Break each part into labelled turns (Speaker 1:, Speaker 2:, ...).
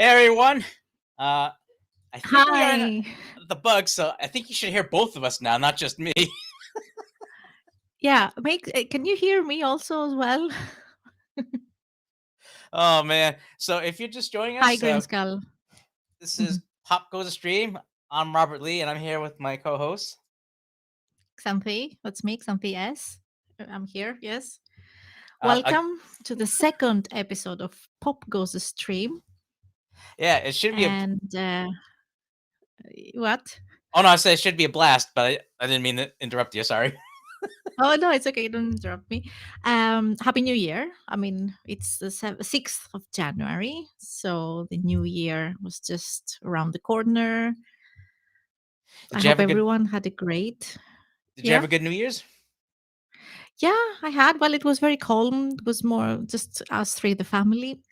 Speaker 1: everyone. Uh, I think we are in
Speaker 2: Hi.
Speaker 1: the bug, so I think you should hear both of us now, not just me.
Speaker 2: Yeah, can you hear me also as well?
Speaker 1: Oh man! So if you're just joining
Speaker 2: Hi,
Speaker 1: us,
Speaker 2: Green Skull.
Speaker 1: this is
Speaker 2: Mhm.
Speaker 1: Pop Goes a Stream. I'm Robert Lee, and I'm here with my co-host.
Speaker 2: Xanthi, that's me, Xanthi S. I'm here, yes.
Speaker 1: Uh, uh,
Speaker 2: Welcome to the second episode of Pop Goes a Stream.
Speaker 1: yeah, it should be a.
Speaker 2: And what?
Speaker 1: Oh no, I said it should be a blast, but I didn't mean to interrupt you. Sorry.
Speaker 2: Oh, no, it's okay. Don't interrupt me. Happy New Year. I mean, it's the 6th of January. So the new year was just around the corner. I
Speaker 1: Did you have
Speaker 2: hope
Speaker 1: a good?
Speaker 2: everyone had a great.
Speaker 1: Did you
Speaker 2: Yeah.
Speaker 1: have a good New Year's?
Speaker 2: Yeah, I had. Well, it was very calm. It was more just us three, the family.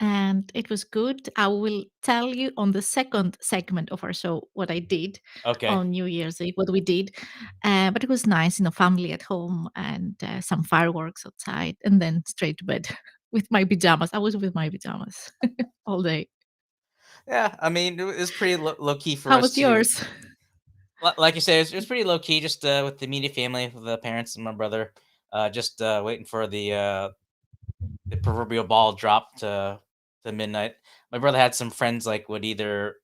Speaker 2: And it was good. I will tell you on the second segment of our show what I did
Speaker 1: Okay.
Speaker 2: on New Year's Eve, what we did. But it was nice, family at home and some fireworks outside, and then straight to bed with my pajamas. I was with my pajamas all day.
Speaker 1: Yeah, I mean it was pretty low key for
Speaker 2: How
Speaker 1: us
Speaker 2: was
Speaker 1: too.
Speaker 2: yours?
Speaker 1: Like you say, it was pretty low key, just with the immediate family, with the parents and my brother, just waiting for the proverbial ball drop to midnight. My brother had some friends like would either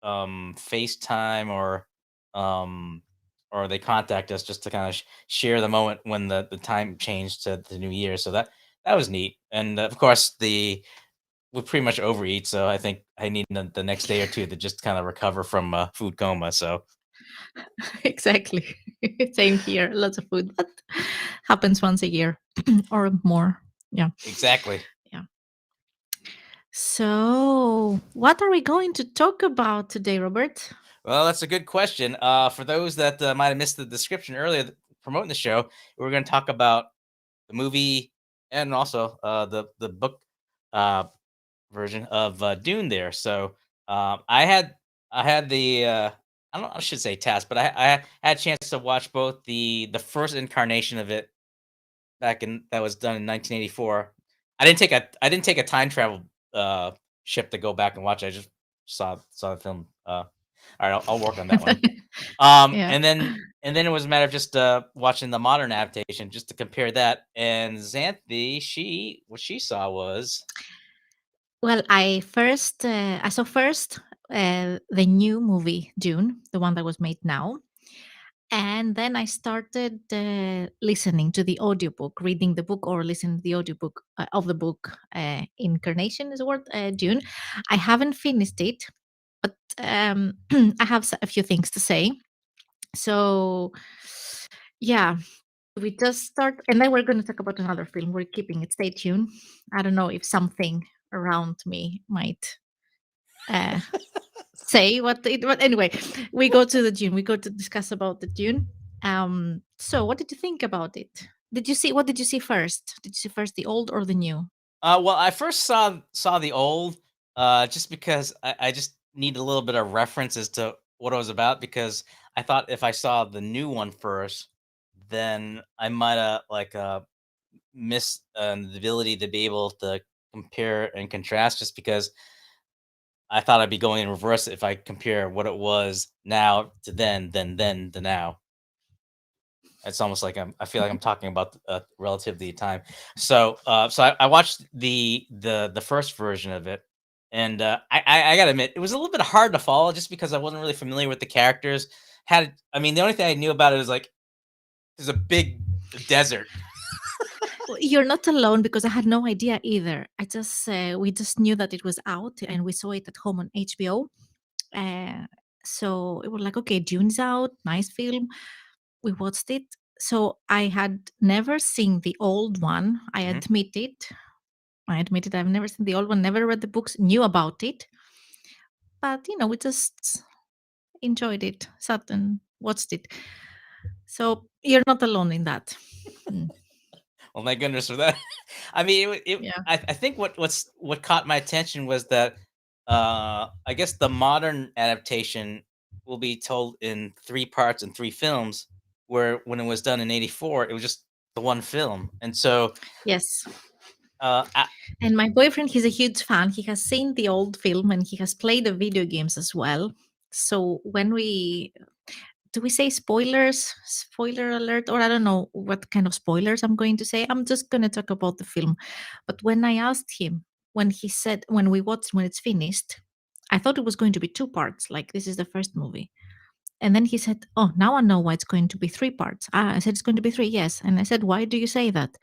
Speaker 1: FaceTime um or they contact us just to kind of share the moment when the time changed to the new year. So that was neat, and of course the we pretty much overeat, so I think I need the next day or two to just kind of recover from food coma. So
Speaker 2: Exactly. Same here. Lots of food. That happens once a year or more. Yeah.
Speaker 1: exactly.
Speaker 2: Yeah. So, what are we going to talk about today, Robert?
Speaker 1: Well, that's a good question. For those that might have missed the description earlier, promoting the show, we're going to talk about the movie and also the book uh, version of Dune. There, so I had the I don't know, I should say task, but I had a chance to watch both the first incarnation of it back in that was done in 1984. I didn't take a time travel uh, ship to go back and watch. I just saw the film. All right, I'll work on that one.
Speaker 2: Yeah.
Speaker 1: And then it was a matter of just watching the modern adaptation just to compare that. And Xanthi, what she saw was
Speaker 2: Well, I saw first the new movie Dune, the one that was made now, and then I started listening to the audiobook, reading the book or listening to the audiobook of the book. Incarnation is the word, Dune. I haven't finished it, but I have a few things to say. So, yeah, we just start, and then we're going to talk about another film. We're keeping it. Stay tuned. I don't know if something around me might uh, say what it. But anyway, we go to the Dune. We go to discuss about the Dune. So, what did you think about it? Did you see? What did you see first? Did you see first the old or the new?
Speaker 1: well, I first saw the old just because I just need a little bit of reference as to what it was about because I thought if I saw the new one first, then I might have miss the ability to be able to compare and contrast just because I thought I'd be going in reverse if I compare what it was now to then to now. It's almost like I feel like I'm talking about relativity of time. So I watched the first version of it, and I gotta admit it was a little bit hard to follow just because I wasn't really familiar with the characters. I mean the only thing I knew about it was like there's a big desert.
Speaker 2: Well, you're not alone because I had no idea either. We just knew that it was out and we saw it at home on HBO. Uh, so it was like, okay, Dune's out, nice film. We watched it. So I had never seen the old one. I
Speaker 1: Mhm.
Speaker 2: admit it. I admit it. I've never seen the old one, never read the books, knew about it. But, we just enjoyed it, sat and watched it. So you're not alone in that. Mm,
Speaker 1: Oh my goodness for that. I mean,
Speaker 2: yeah.
Speaker 1: I think what caught my attention was that I guess the modern adaptation will be told in three parts and three films, where when it was done in '84, it was just the one film, and so
Speaker 2: Yes.
Speaker 1: I,
Speaker 2: And my boyfriend, he's a huge fan. He has seen the old film and he has played the video games as well. So when we do we say spoilers? Spoiler alert, or I don't know what kind of spoilers I'm going to say. I'm just going to talk about the film. But when I asked him, when he said, when we watched, when it's finished, I thought it was going to be two parts, like this is the first movie. And then he said, "Oh, now I know why it's going to be three parts." Ah, I said, "It's going to be three, yes." And I said, "Why do you say that?"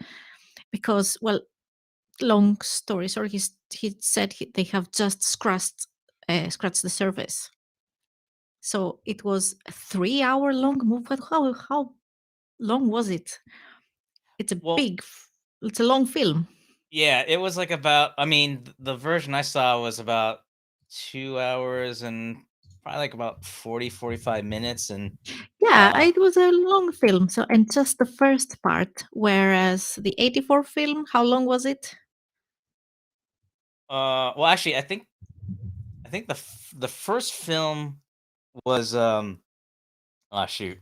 Speaker 2: Because, well, long story short, he said they have just scratched the surface. So it was a 3 hour long movie. But how long was it? It's a
Speaker 1: well,
Speaker 2: it's a long film.
Speaker 1: yeah, it was like about. I mean, the version I saw was about 2 hours and probably like about 40, 45 minutes, and
Speaker 2: Yeah,
Speaker 1: uh,
Speaker 2: it was a long film. So, and just the first part, whereas the 84 film, how long was it?
Speaker 1: well, actually, I think the first film was oh shoot,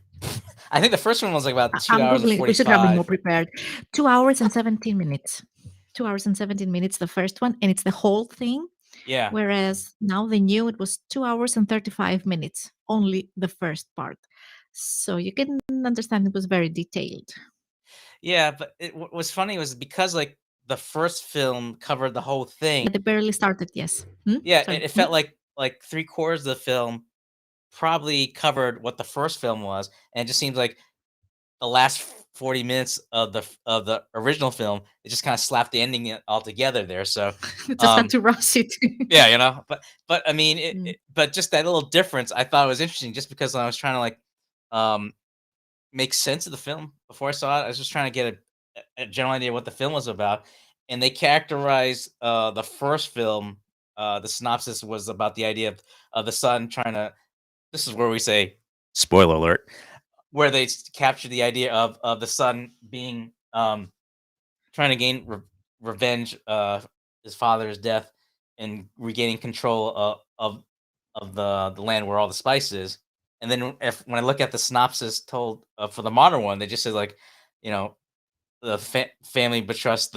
Speaker 1: I think the first one was like about two
Speaker 2: I'm
Speaker 1: hours and
Speaker 2: googling it.
Speaker 1: forty
Speaker 2: We should have been more
Speaker 1: five.
Speaker 2: prepared. 2 hours and 17 minutes. 2 hours and 17 minutes, the first one, and it's the whole thing.
Speaker 1: Yeah,
Speaker 2: Whereas now the new, it was 2 hours and 35 minutes, only the first part. So you can understand it was very detailed.
Speaker 1: yeah, but what was funny was because like the first film covered the whole
Speaker 2: Yeah,
Speaker 1: thing.
Speaker 2: they barely started, yes. Hmm?
Speaker 1: Yeah,
Speaker 2: Sorry.
Speaker 1: it
Speaker 2: Hmm?
Speaker 1: felt like three quarters of the film probably covered what the first film was, and it just seems like the last 40 minutes of the original film, it just kind of slapped the ending all together there. So,
Speaker 2: Just had
Speaker 1: um,
Speaker 2: to rush it.
Speaker 1: yeah, but I mean,
Speaker 2: Mm.
Speaker 1: but just that little difference, I thought was interesting, just because I was trying to like, um, make sense of the film before I saw it. I was just trying to get a general idea what the film was about, and they characterized the first film. The synopsis was about the idea of the son trying to. This is where we say spoiler alert, where they capture the idea of the son being trying to gain revenge his father's death and regaining control of the land where all the spice is. And then if when I look at the synopsis told for the modern one, they just said like, you know, the family betrusts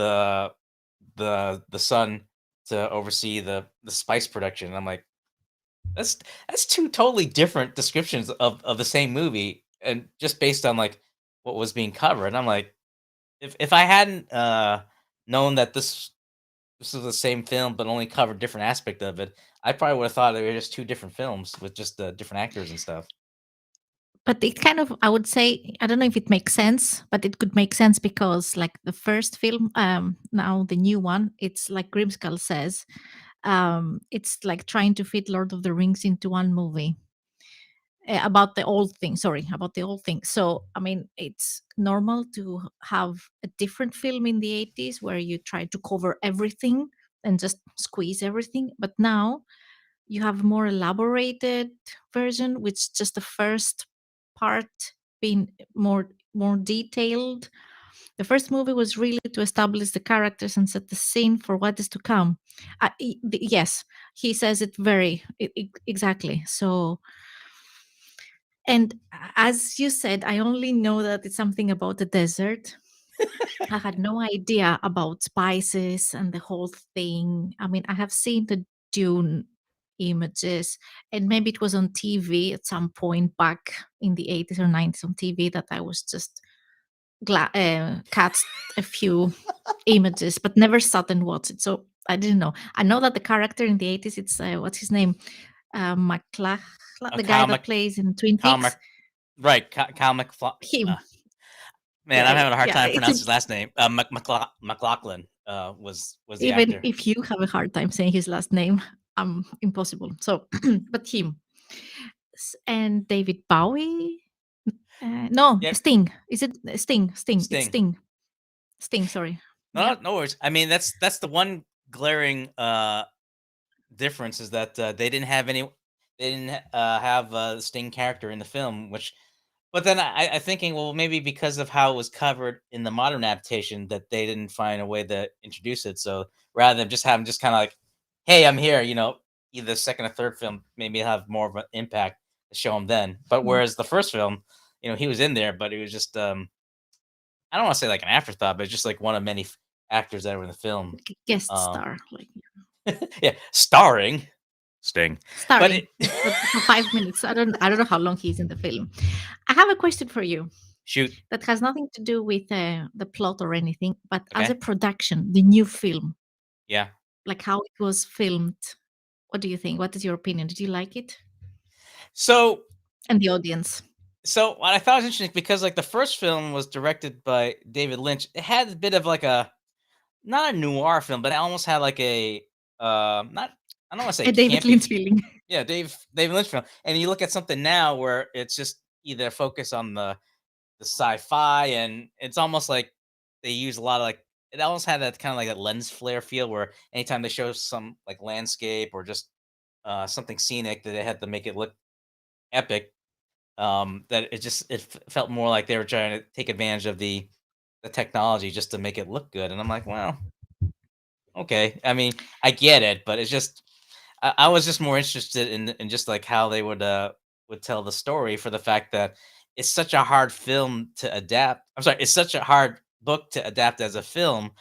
Speaker 1: the son to oversee the spice production. And I'm like, that's that's two totally different descriptions of the same movie, and just based on like what was being covered. I'm like, if I hadn't known that this is the same film but only covered different aspect of it, I probably would have thought they were just two different films with just different actors and stuff.
Speaker 2: But it kind of, I would say, I don't know if it makes sense, but it could make sense because, like the first film, now the new one, it's like Grimskull says, it's like trying to fit Lord of the Rings into one movie. About the old thing, sorry, about the old thing. So, I mean, it's normal to have a different film in the 80s where you try to cover everything and just squeeze everything. But now you have more elaborated version, which just the first part being more detailed. The first movie was really to establish the characters and set the scene for what is to come. Yes, he says it very exactly. So, and as you said, I only know that it's something about the desert. I had no idea about spices and the whole thing. I mean, I have seen the Dune images, and maybe it was on TV at some point back in the 80s or 90s on TV that I was just catched a few images, but never sat and watched it. So I didn't know. I know that the character in the 80s, it's what's his name? McLachlan,
Speaker 1: A
Speaker 2: the guy
Speaker 1: Kyle
Speaker 2: that plays in Twin
Speaker 1: Kyle
Speaker 2: Peaks.
Speaker 1: Mc, right, Kyle
Speaker 2: Him.
Speaker 1: man, I'm
Speaker 2: Yeah,
Speaker 1: having a hard
Speaker 2: yeah.
Speaker 1: time
Speaker 2: It's
Speaker 1: pronouncing his last name. McLaughlin was the
Speaker 2: even
Speaker 1: actor.
Speaker 2: if you have a hard time saying his last name, impossible. So, but him and David Bowie. No,
Speaker 1: Yeah,
Speaker 2: Sting. Is it Sting? Sting. It's
Speaker 1: Sting.
Speaker 2: Sting. Sting. Sorry.
Speaker 1: No,
Speaker 2: Yeah.
Speaker 1: no worries. I mean, that's the one glaring difference is that they didn't have the Sting character in the film, which but then I thinking, well, maybe because of how it was covered in the modern adaptation, that they didn't find a way to introduce it. So rather than just having just kind of like, hey, I'm here, either second or third film, maybe have more of an impact to show him then. But
Speaker 2: Mm.
Speaker 1: whereas the first film, he was in there, but it was just I don't want to say like an afterthought, but it's just like one of many actors that were in the film.
Speaker 2: Like a guest
Speaker 1: Um,
Speaker 2: star, like
Speaker 1: yeah, starring Sting, but
Speaker 2: starring for 5 minutes. I don't know how long he's in the film. I have a question for you
Speaker 1: shoot,
Speaker 2: that has nothing to do with the plot or anything, but as a
Speaker 1: okay,
Speaker 2: production, the new film,
Speaker 1: yeah.
Speaker 2: like how it was filmed. What do you think? What is your opinion? Did you like it?
Speaker 1: So
Speaker 2: And the audience.
Speaker 1: so what I thought was interesting because like the first film was directed by David Lynch. It had a bit of like a not a noir film, but it almost had like a not I don't want to say
Speaker 2: A David
Speaker 1: campy.
Speaker 2: Lynch feeling.
Speaker 1: Yeah, David Lynch film. And you look at something now where it's just either focus on the sci-fi and it's almost like they use a lot of like it almost had that kind of like a lens flare feel where anytime they show some like landscape or just something scenic that they had to make it look epic. That it just felt more like they were trying to take advantage of the technology just to make it look good. And I'm like, well, okay. I mean, I get it, but it's just I was just more interested in just like how they would tell the story for the fact that it's such a hard film to adapt. I'm sorry, it's such a hard book to adapt as a film,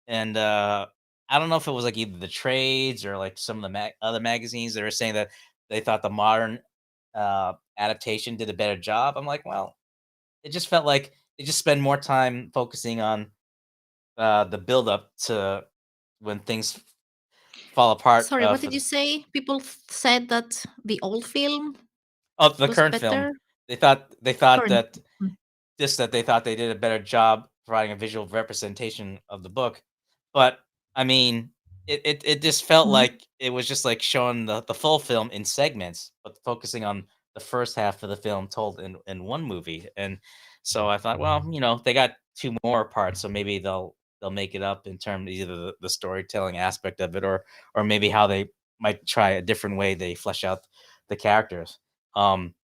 Speaker 1: and I don't know if it was like either the trades or like some of the other magazines that were saying that they thought the modern adaptation did a better job. I'm like, well, it just felt like they just spend more time focusing on the build up to when things fall apart
Speaker 2: Sorry, what
Speaker 1: for
Speaker 2: did
Speaker 1: the
Speaker 2: you say? People said that the old film
Speaker 1: oh, the
Speaker 2: was
Speaker 1: current film.
Speaker 2: better.
Speaker 1: They thought
Speaker 2: Current.
Speaker 1: that
Speaker 2: Mm.
Speaker 1: just that they thought they did a better job providing a visual representation of the book. But I mean, it just felt
Speaker 2: Mhm.
Speaker 1: like it was just like showing the full film in segments, but focusing on the first half of the film told in one movie. And so I thought, well, they got two more parts, so maybe they'll make it up in terms of either the storytelling aspect of it or maybe how they might try a different way they flesh out the characters. Um,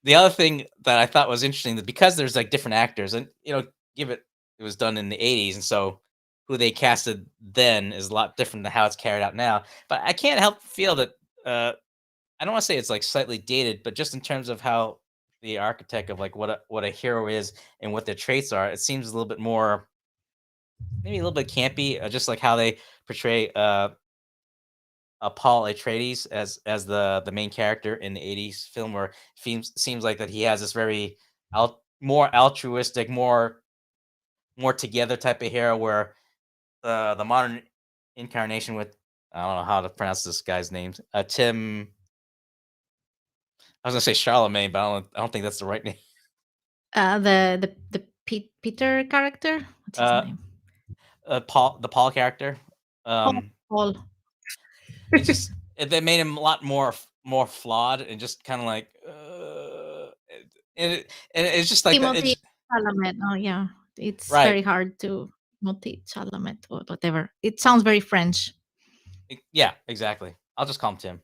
Speaker 1: the other thing that I thought was interesting that because there's like different actors and give it was done in the 80s and so who they casted then is a lot different than how it's carried out now. But I can't help feel that I don't want to say it's like slightly dated, but just in terms of how the architect of like what a hero is and what their traits are, it seems a little bit more maybe a little bit campy, just like how they portray Paul Atreides as the main character in the 80s film where seems like that he has this very more altruistic, more together type of hero where the modern incarnation with I don't know how to pronounce this guy's name. Tim I was gonna say Charlemagne, but I don't think that's the right name.
Speaker 2: Peter character. What's his
Speaker 1: Uh
Speaker 2: name?
Speaker 1: Paul the Paul character.
Speaker 2: Paul. Paul.
Speaker 1: It's just they made him a lot more flawed and just kind of like and it's just like that
Speaker 2: Timothy
Speaker 1: it's
Speaker 2: Chalamet. Oh yeah, it's
Speaker 1: right.
Speaker 2: very hard to Timothy Chalamet or whatever. It sounds very French.
Speaker 1: Yeah, exactly. I'll just call him Tim.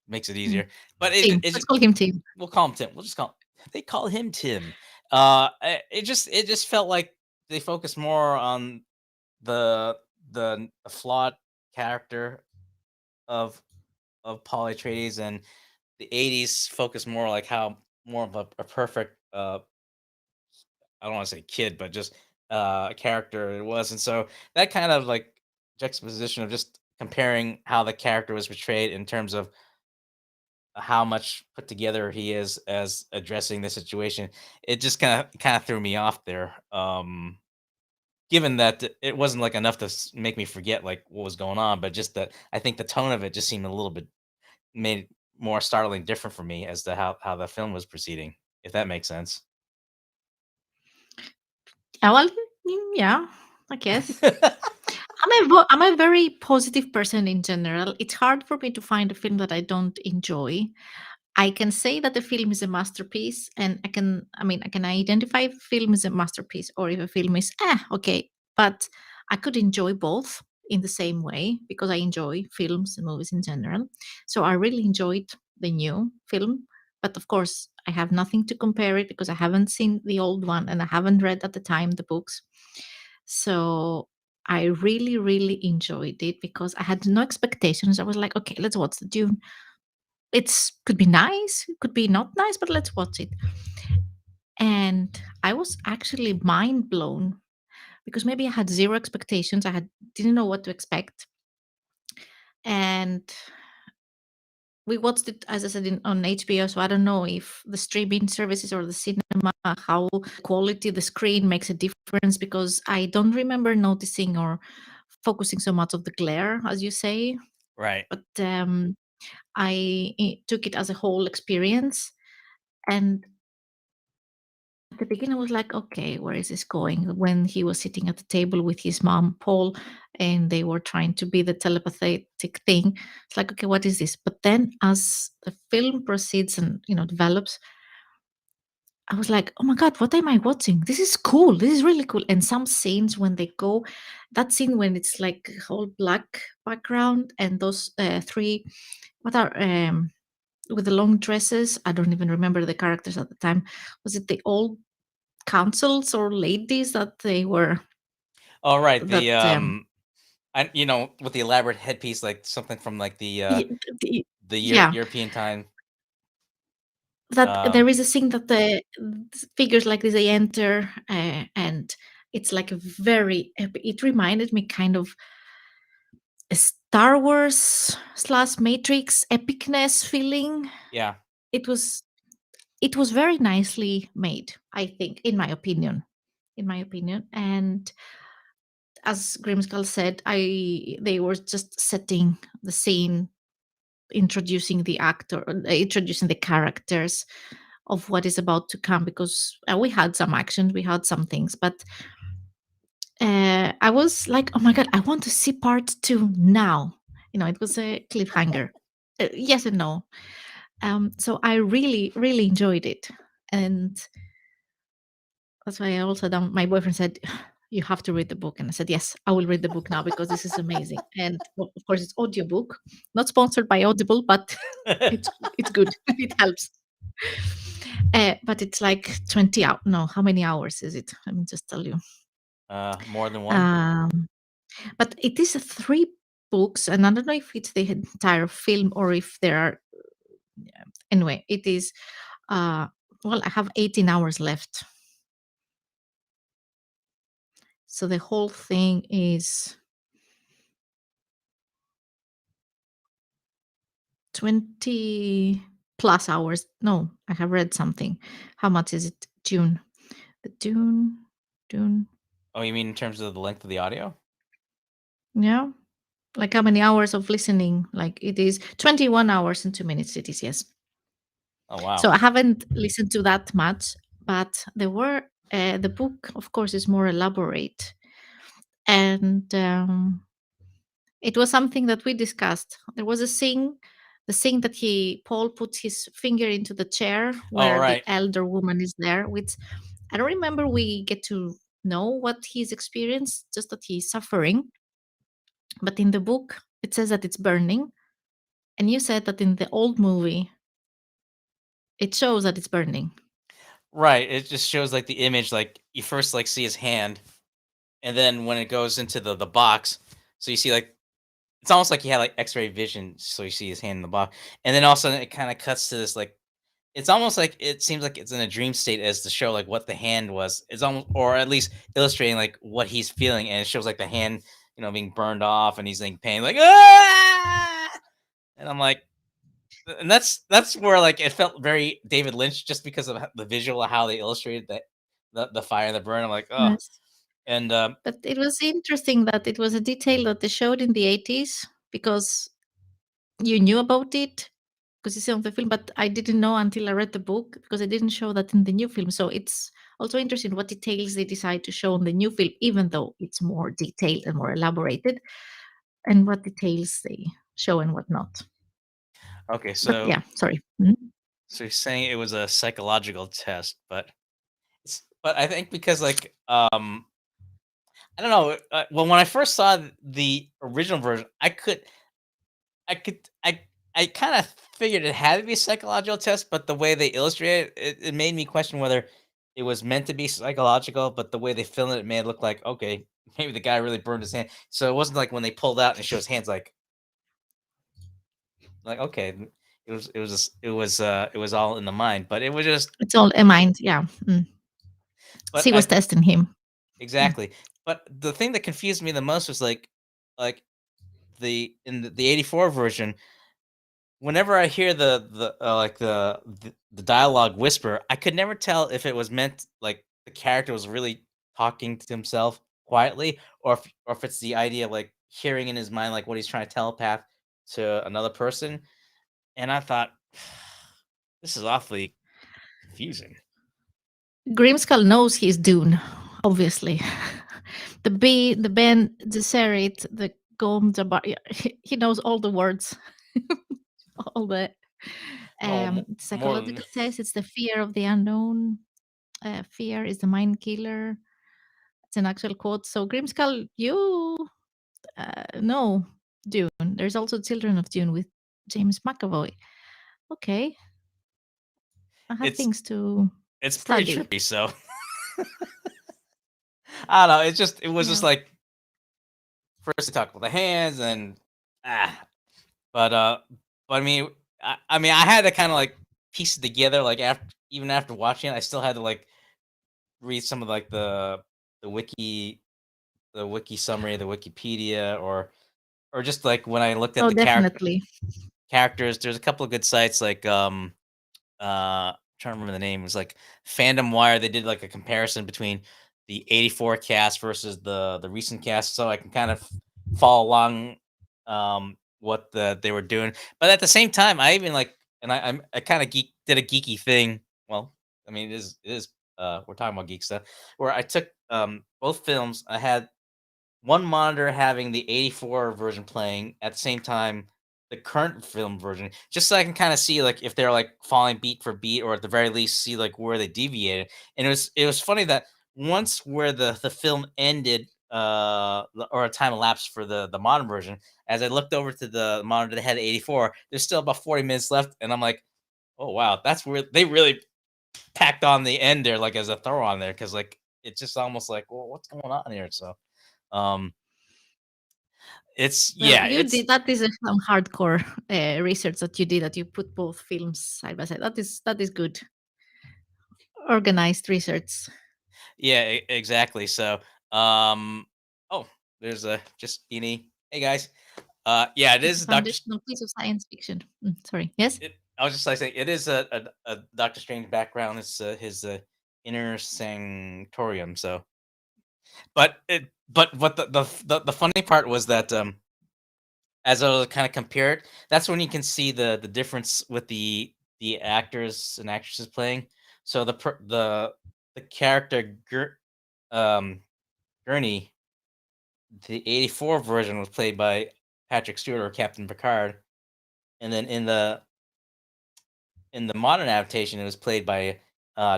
Speaker 1: Makes it
Speaker 2: Mm.
Speaker 1: easier. But
Speaker 2: Tim.
Speaker 1: it
Speaker 2: Let's call him Tim.
Speaker 1: we'll call him Tim. We'll just call they call him Tim. It just felt like they focused more on the the flawed character of Paul Atreides and the 80s focused more like how more of a perfect I don't want to say kid, but just character it was. And so that kind of like juxtaposition of just comparing how the character was portrayed in terms of how much put together he is as addressing the situation, it just kind of threw me off there. Given that it wasn't like enough to make me forget like what was going on, but just that I think the tone of it just seemed a little bit made it more startling different for me as to how the film was proceeding, if that makes sense.
Speaker 2: Yeah, well, yeah, I guess. I'm a very positive person in general. It's hard for me to find a film that I don't enjoy. I can say that the film is a masterpiece, and I can identify if a film is a masterpiece or if a film is okay. But I could enjoy both in the same way because I enjoy films and movies in general. So I really enjoyed the new film, but of course I have nothing to compare it because I haven't seen the old one and I haven't read at the time the books. So I really, really enjoyed it because I had no expectations. I was like, okay, let's watch the Dune. It's could be nice, it could be not nice, but let's watch it. And I was actually mind blown because maybe I had zero expectations. Didn't know what to expect, and we watched it, as I said, on HBO. So I don't know if the streaming services or the cinema, how quality the screen makes a difference, because I don't remember noticing or focusing so much of the glare, as you say.
Speaker 1: Right.
Speaker 2: But took it as a whole experience, and at the beginning, I was like, okay, where is this going? When he was sitting at the table with his mom, Paul, and they were trying to be the telepathic thing, it's like, okay, what is this? But then as the film proceeds and, develops, I was like, oh my God, what am I watching? This is cool. This is really cool. And some scenes when they go, that scene when it's like whole black background and those three, what are, with the long dresses, I don't even remember the characters at the time. Was it the old councils or ladies that they were
Speaker 1: Oh, right.
Speaker 2: that
Speaker 1: And with the elaborate headpiece, like something from like
Speaker 2: y- the,
Speaker 1: the
Speaker 2: yeah,
Speaker 1: European time.
Speaker 2: that
Speaker 1: Um,
Speaker 2: there is a scene that the figures like this, they enter, and it's like a very it reminded me kind of a Star Wars slash Matrix epicness feeling.
Speaker 1: yeah.
Speaker 2: It was it was very nicely made, I think, in my opinion. And as Grimskull said, I they were just setting the scene, introducing the characters of what is about to come, because we had some action, we had some things, but I was like, oh my God, I want to see part two now. It was a cliffhanger. Yes and no. So I really, really enjoyed it. And that's why I also don't. My boyfriend said, "You have to read the book," and I said, "Yes, I will read the book now because this is amazing." And well, of course, it's audiobook, not sponsored by Audible, but it's good. It helps. But it's like 20 hours. No, how many hours is it? Let me just tell you.
Speaker 1: More than one.
Speaker 2: Um, but it is three books, and I don't know if it's the entire film or if there are. Yeah, anyway, it is. Uh, well, I have 18 hours left, so the whole thing is 20 plus hours. No, I have read something. How much is it? June. The Dune.
Speaker 1: Oh, you mean in terms of the length of the audio?
Speaker 2: Yeah. Like how many hours of listening? Like it is 21 hours and 2 minutes. It is, yes.
Speaker 1: Oh, wow.
Speaker 2: So I haven't listened to that much, but the book, of course, is more elaborate. And it was something that we discussed. There was the scene that Paul puts his finger into the chair
Speaker 1: Oh,
Speaker 2: where the
Speaker 1: right.
Speaker 2: elder woman is there, which I don't remember we get to know what he's experienced, just that he's suffering. But in the book, it says that it's burning. And you said that in the old movie, it shows that it's burning.
Speaker 1: Right. It just shows like the image, like you first like see his hand, and then when it goes into the box, so you see like it's almost like he had like X-ray vision, so you see his hand in the box, and then all of a sudden it kind of cuts to this like it's almost like it seems like it's in a dream state as to show like what the hand was. It's almost or at least illustrating like what he's feeling, and it shows like the hand, being burned off, and he's in pain, like ah! And I'm like, and that's where like it felt very David Lynch just because of the visual of how they illustrated that the fire and the burn. I'm like, oh,
Speaker 2: Yes.
Speaker 1: and
Speaker 2: But it was interesting that it was a detail that they showed in the 80s, because you knew about it because you saw the film, but I didn't know until I read the book, because they didn't show that in the new film. So it's also interesting what details they decide to show in the new film, even though it's more detailed and more elaborated, and what details they show and what not.
Speaker 1: okay,
Speaker 2: But
Speaker 1: so
Speaker 2: yeah, sorry. Mhm.
Speaker 1: so you're saying it was a psychological test, but I think because like I don't know. Well, when I first saw the original version, I could, I kind of figured it had to be a psychological test, but the way they illustrated it made me question whether it was meant to be psychological. But the way they filmed it made it look like okay, maybe the guy really burned his hand. So it wasn't like when they pulled out and it shows hands, like okay, it was all in the mind. But it was just,
Speaker 2: It's all a mind. Yeah. Mm.
Speaker 1: but
Speaker 2: She
Speaker 1: I
Speaker 2: was testing him. Mm.
Speaker 1: exactly. but the thing that confused me the most was like the 84 version. Whenever I hear the dialogue whisper, I could never tell if it was meant like the character was really talking to himself quietly, or if it's the idea of like hearing in his mind like what he's trying to telepath to another person. And I thought this is awfully confusing.
Speaker 2: Grimskull knows he's Dune, obviously. The Ben Gesserit, the Gom Jabbar, yeah, he knows all the words, all the
Speaker 1: Oh, more than
Speaker 2: psychological test. It's the fear of the unknown. Fear is the mind killer. It's an actual quote. So Grimskull, you know Dune. There's also Children of Dune with James McAvoy. Okay, I have
Speaker 1: it's
Speaker 2: things to
Speaker 1: it's pretty
Speaker 2: study.
Speaker 1: trippy. So I don't know. It was just
Speaker 2: Yeah.
Speaker 1: like first they talk about the hands and ah, but but I mean I had to kind of like piece it together. Like after even after watching it, I still had to like read some of like the wiki the wiki summary, the Wikipedia, or just like when I looked at
Speaker 2: Oh,
Speaker 1: the
Speaker 2: definitely.
Speaker 1: characters. There's a couple of good sites like trying to remember the name. It was like Fandom Wire. They did like a comparison between the 84 cast versus the recent cast, so I can kind of follow along what they were doing. But at the same time, I even like and I kind of did a geeky thing. Well, I mean it is we're talking about geek stuff where I took both films. I had one monitor having the 84 version playing at the same time the current film version, just so I can kind of see like if they're like falling beat for beat, or at the very least see like where they deviated. And it was funny that once where the film ended, or a time elapsed for the modern version, as I looked over to the monitor that had 84, there's still about 40 minutes left, and I'm like, oh wow, that's where they really packed on the end there, like as a throw on there, because like it's just almost like, well, what's going on here? So um it's
Speaker 2: Well,
Speaker 1: yeah,
Speaker 2: you
Speaker 1: it's
Speaker 2: did that is some hardcore research that you did, that you put both films side by side. That is good organized research.
Speaker 1: yeah, exactly. So, um, oh, there's a just Eni. Hey guys, yeah, it
Speaker 2: It's a
Speaker 1: is Doctor.
Speaker 2: foundational piece of science fiction. Sorry. Yes.
Speaker 1: I was just like saying it is a Doctor Strange background. It's his inner sanctorium. So, but what the funny part was that as I was kind of compared, that's when you can see the difference with the actors and actresses playing. So the character um Gurney, the 84 version was played by Patrick Stewart or Captain Picard, and then in the modern adaptation, it was played by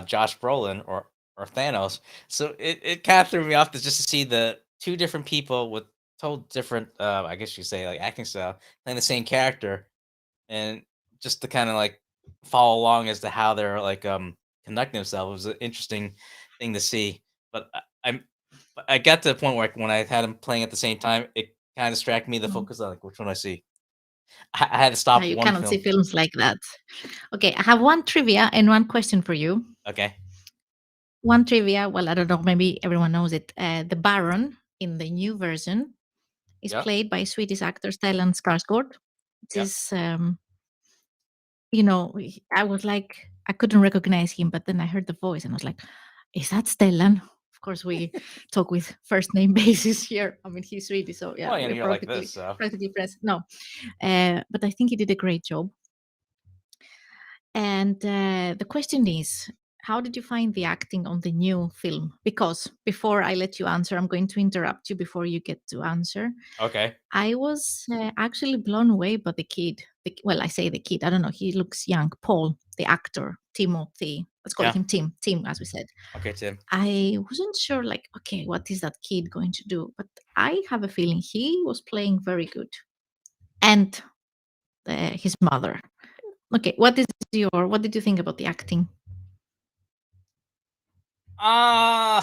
Speaker 1: Josh Brolin or Thanos. So it kind of threw me off just to see the two different people with total different, I guess you say, like acting style playing the same character, and just to kind of like follow along as to how they're like conducting themselves was an interesting thing to see. But I got to the point where when I had them playing at the same time, it kind of distracted me the
Speaker 2: Mhm.
Speaker 1: focus on like which one I see. I had to
Speaker 2: Now
Speaker 1: stop
Speaker 2: you
Speaker 1: one
Speaker 2: cannot see
Speaker 1: film.
Speaker 2: films like that. Okay, I have one trivia and one question for you.
Speaker 1: Okay.
Speaker 2: One trivia. Well, I don't know. Maybe everyone knows it. The Baron in the new version is
Speaker 1: Yep.
Speaker 2: played by Swedish actor Stellan Skarsgård. It
Speaker 1: Yep.
Speaker 2: is I was like, I couldn't recognize him, but then I heard the voice and I was like, is that Stellan? Of course, we talk with first name basis here. I mean, he's really so yeah,
Speaker 1: Well,
Speaker 2: we're
Speaker 1: you're like this,
Speaker 2: practically
Speaker 1: so
Speaker 2: practically friends. No, but I think he did a great job. And the question is, how did you find the acting on the new film? Because before I let you answer, I'm going to interrupt you before you get to answer.
Speaker 1: okay.
Speaker 2: I was actually blown away by the kid. Well, I say the kid. I don't know. He looks young. Paul, the actor, Timothy. Let's call
Speaker 1: Yeah.
Speaker 2: him Tim. Tim, as we said.
Speaker 1: Okay, Tim.
Speaker 2: I wasn't sure, like, okay, what is that kid going to do? But I have a feeling he was playing very good, and his mother. Okay, what did you think about the acting?
Speaker 1: Uh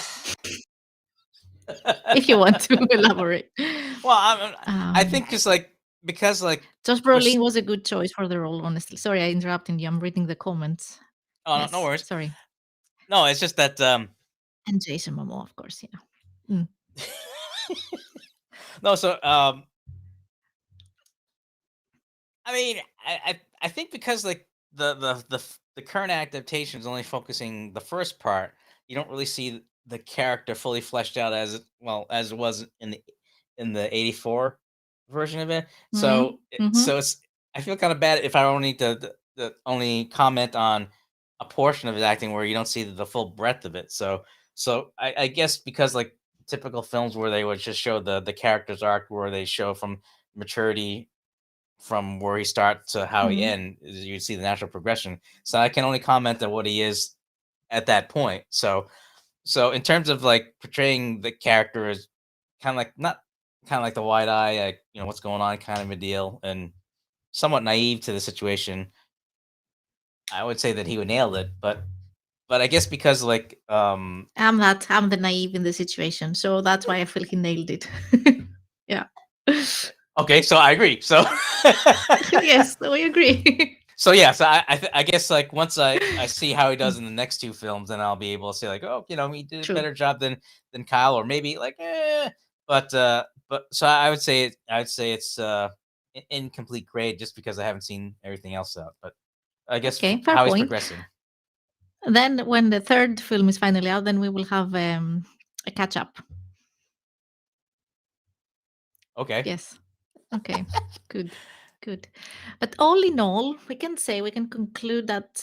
Speaker 2: If you want to elaborate.
Speaker 1: well, I
Speaker 2: Um,
Speaker 1: think just like because like
Speaker 2: Josh
Speaker 1: there's
Speaker 2: Brolin was a good choice for the role, honestly. Sorry, I interrupted you. I'm reading the comments.
Speaker 1: oh no
Speaker 2: Yes,
Speaker 1: worries.
Speaker 2: sorry.
Speaker 1: No, it's just that
Speaker 2: And Jason Momoa, of course. Yeah. Mm.
Speaker 1: No, so I mean, I think because like the current adaptation is only focusing the first part, you don't really see the character fully fleshed out as well as it was in the '84 version of it. So
Speaker 2: Mm-hmm.
Speaker 1: so it's I feel kind of bad if I only the only comment on a portion of his acting where you don't see the full breadth of it. So I guess because like typical films where they would just show the character's arc where they show from maturity from where he starts to how he
Speaker 2: Mm-hmm.
Speaker 1: ends, you see the natural progression. So I can only comment on what he is at that point. So in terms of like portraying the character as kind of like not kind of like the wide eye, like what's going on kind of a deal, and somewhat naive to the situation, I would say that he would nail it. But I guess because like
Speaker 2: I'm the naive in the situation, so that's why I feel he nailed it. Yeah.
Speaker 1: okay, so I agree. So
Speaker 2: Yes, we agree.
Speaker 1: So yeah, so I guess like once I see how he does in the next two films, then I'll be able to say like, oh, he did a
Speaker 2: True.
Speaker 1: better job than Kyle, or maybe like, but so I would say it's incomplete grade just because I haven't seen everything else out. But I guess
Speaker 2: Okay, fair
Speaker 1: how he's
Speaker 2: point.
Speaker 1: progressing.
Speaker 2: Then when the third film is finally out, then we will have a catch up.
Speaker 1: Okay,
Speaker 2: Yes. Okay. Good. Good. But all in all, we can conclude that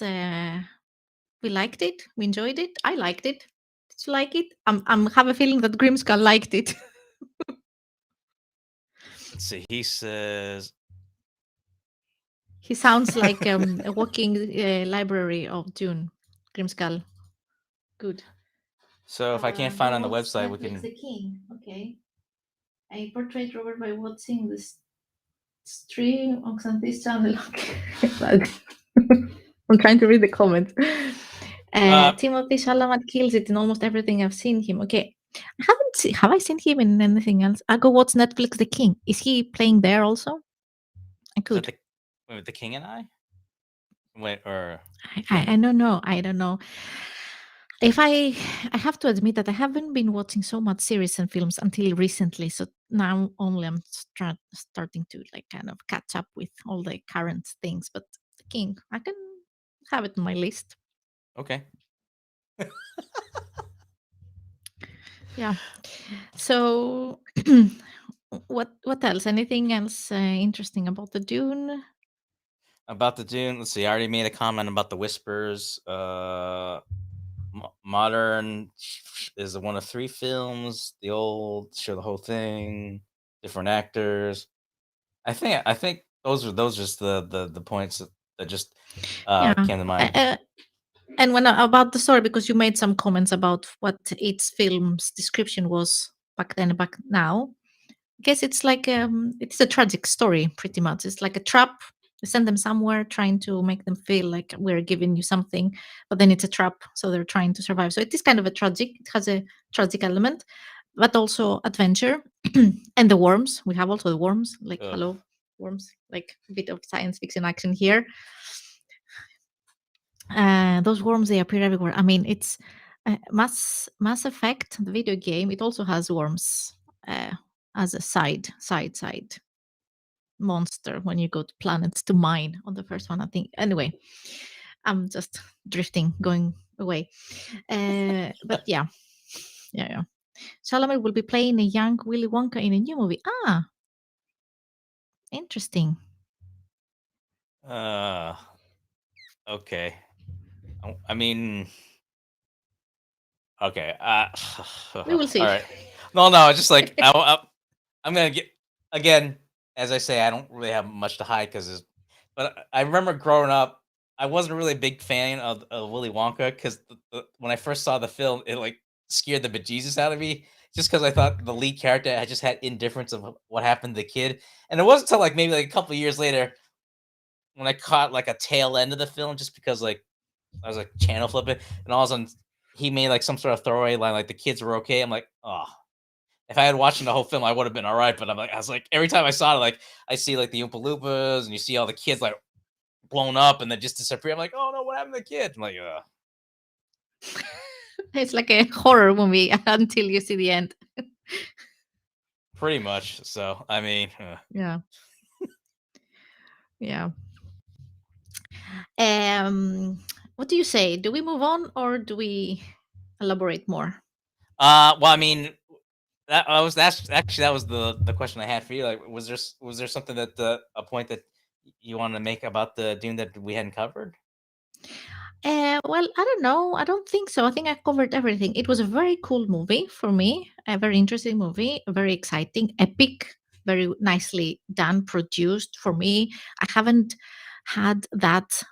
Speaker 2: we liked it. We enjoyed it. I liked it. Did you like it? I'm have a feeling that Grimskull liked it.
Speaker 1: let's see. He says,
Speaker 2: He sounds like a walking library of Dune. Grimskull. Good.
Speaker 1: so if I can't
Speaker 2: By
Speaker 1: find on the
Speaker 2: what's
Speaker 1: website, we
Speaker 2: Netflix
Speaker 1: can.
Speaker 2: the King? Okay. I portrayed Robert by watching this stream on Xanthi's channel. Okay. I'm trying to read the comments.
Speaker 1: Uh,
Speaker 2: Timothy Chalamet kills it in almost everything I've seen him. Okay. Have I seen him in anything else? I go watch Netflix The King. Is he playing there also? I
Speaker 1: is that
Speaker 2: could.
Speaker 1: the King and I? Wait, or
Speaker 2: I,
Speaker 1: which
Speaker 2: I,
Speaker 1: one?
Speaker 2: I don't know. I don't know. If I have to admit that I haven't been watching so much series and films until recently. So now only I'm starting to like kind of catch up with all the current things. But The King, I can have it on my list.
Speaker 1: Okay.
Speaker 2: Yeah. So what else? Anything else interesting about the Dune?
Speaker 1: About the Dune, let's see. I already made a comment about the whispers. Modern is one of three films. The old show the whole thing, different actors. I think those just the points that just
Speaker 2: Yeah.
Speaker 1: came to mind.
Speaker 2: And when about the story, because you made some comments about what its film's description was back then, back now. I guess it's like it's a tragic story, pretty much. It's like a trap. You send them somewhere, trying to make them feel like we're giving you something, but then it's a trap, so they're trying to survive. So it is kind of a tragic. It has a tragic element, but also adventure. And the worms. We have also the worms. Like
Speaker 1: Ugh.
Speaker 2: hello, worms. Like a bit of science fiction action here. Those worms, they appear everywhere. I mean, it's Mass Effect, the video game. It also has worms uh, as a side monster when you go to planets to mine on the first one. I think. Anyway, I'm just drifting, going away. But yeah, yeah. Chalamet will be playing a young Willy Wonka in a new movie. Ah, interesting.
Speaker 1: Uh, okay. I mean, okay.
Speaker 2: We will
Speaker 1: All
Speaker 2: see.
Speaker 1: right. No. Just like I'm gonna get again. As I say, I don't really have much to hide because. But I remember growing up, I wasn't really a big fan of Willy Wonka because when I first saw the film, it like scared the bejesus out of me. Just because I thought the lead character had just had indifference of what happened to the kid, and it wasn't until like maybe like a couple of years later when I caught like a tail end of the film, just because like I was like channel flipping, and all of a sudden he made like some sort of throwaway line like the kids were okay. I'm like, oh, if I had watched the whole film, I would have been all right. But I was like, every time I saw it, like I see like the Oompa Loompas, and you see all the kids like blown up and then just disappear. I'm like, oh no, what happened to the kid? I'm like,
Speaker 2: It's like a horror movie until you see the end.
Speaker 1: Pretty much. So, I mean,
Speaker 2: Yeah, yeah. What do you say? Do we move on or do we elaborate more?
Speaker 1: well, I mean, that's actually that was the question I had for you. Like, was there something that a point that you wanted to make about the Dune that we hadn't covered?
Speaker 2: Well, I don't know. I don't think so. I think I covered everything. It was a very cool movie for me, a very interesting movie, very exciting, epic, very nicely done, produced. For me, I haven't had that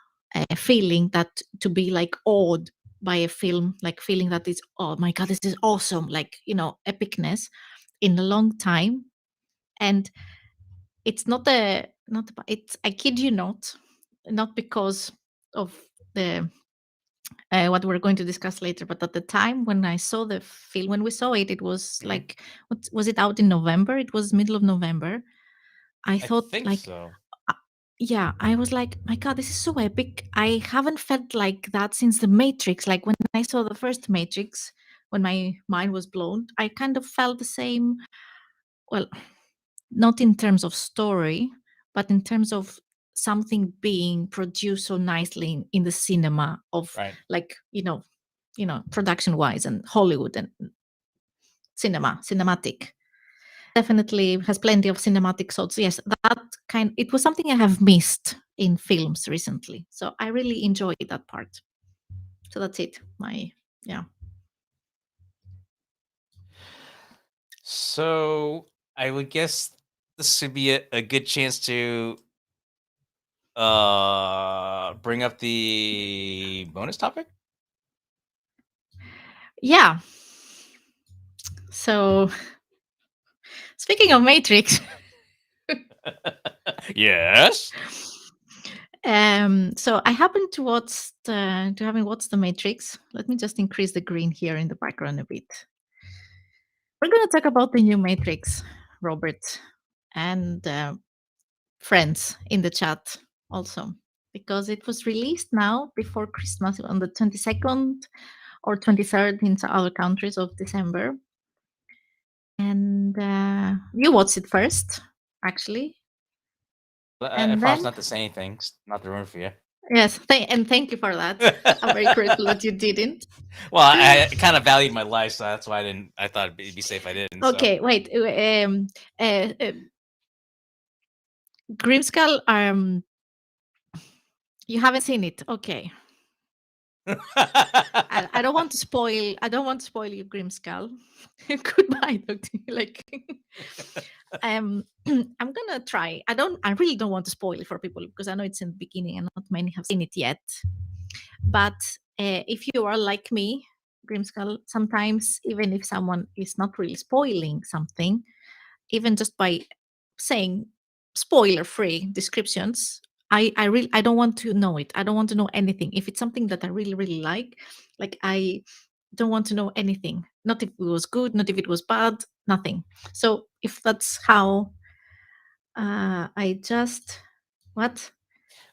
Speaker 2: feeling that to be like awed by a film, like feeling that it's, oh my God, this is awesome, like, epicness in a long time. And it's not, it's, I kid you not because of the what we're going to discuss later. But at the time when I saw the film, when we saw it, it was
Speaker 1: Mhm.
Speaker 2: like, what was it, out in November? It was middle of November. I
Speaker 1: I
Speaker 2: thought
Speaker 1: think
Speaker 2: like,
Speaker 1: so.
Speaker 2: uh, yeah, I was like, my God, this is so epic. I haven't felt like that since The Matrix. Like when I saw the first Matrix, when my mind was blown, I kind of felt the same. Well, not in terms of story, but in terms of something being produced so nicely in the cinema of,
Speaker 1: Right.
Speaker 2: like, production wise, and Hollywood and cinematic. Definitely has plenty of cinematic shots. Yes, that kind. It was something I have missed in films recently. So I really enjoyed that part. So that's it. My Yeah.
Speaker 1: So I would guess this would be a good chance to bring up the bonus topic.
Speaker 2: Yeah. So speaking of Matrix,
Speaker 1: Yes.
Speaker 2: so I happened to having watched the Matrix. Let me just increase the green here in the background a bit. We're going to talk about the new Matrix, Robert, and friends in the chat also, because it was released now before Christmas on the 22nd or 23rd in some other countries of December. And you watched it first, actually.
Speaker 1: I
Speaker 2: And
Speaker 1: promise
Speaker 2: then,
Speaker 1: not to say anything. Not to ruin for you.
Speaker 2: yes, and thank you for that. I'm very grateful that you didn't.
Speaker 1: Well, I kind of valued my life, so that's why I didn't. I thought it'd be safe I didn't. So.
Speaker 2: Okay, wait. Grimskull, you haven't seen it. Okay. I don't want to spoil. I don't want to spoil you, Grimskull. Goodbye, Doctor. Like, I'm gonna try. I really don't want to spoil it for people because I know it's in the beginning and not many have seen it yet. But if you are like me, Grimskull, sometimes even if someone is not really spoiling something, even just by saying spoiler free descriptions, I don't want to know it. I don't want to know anything. If it's something that I really really like, I don't want to know anything. Not if it was good, not if it was bad, nothing. So if that's how I just what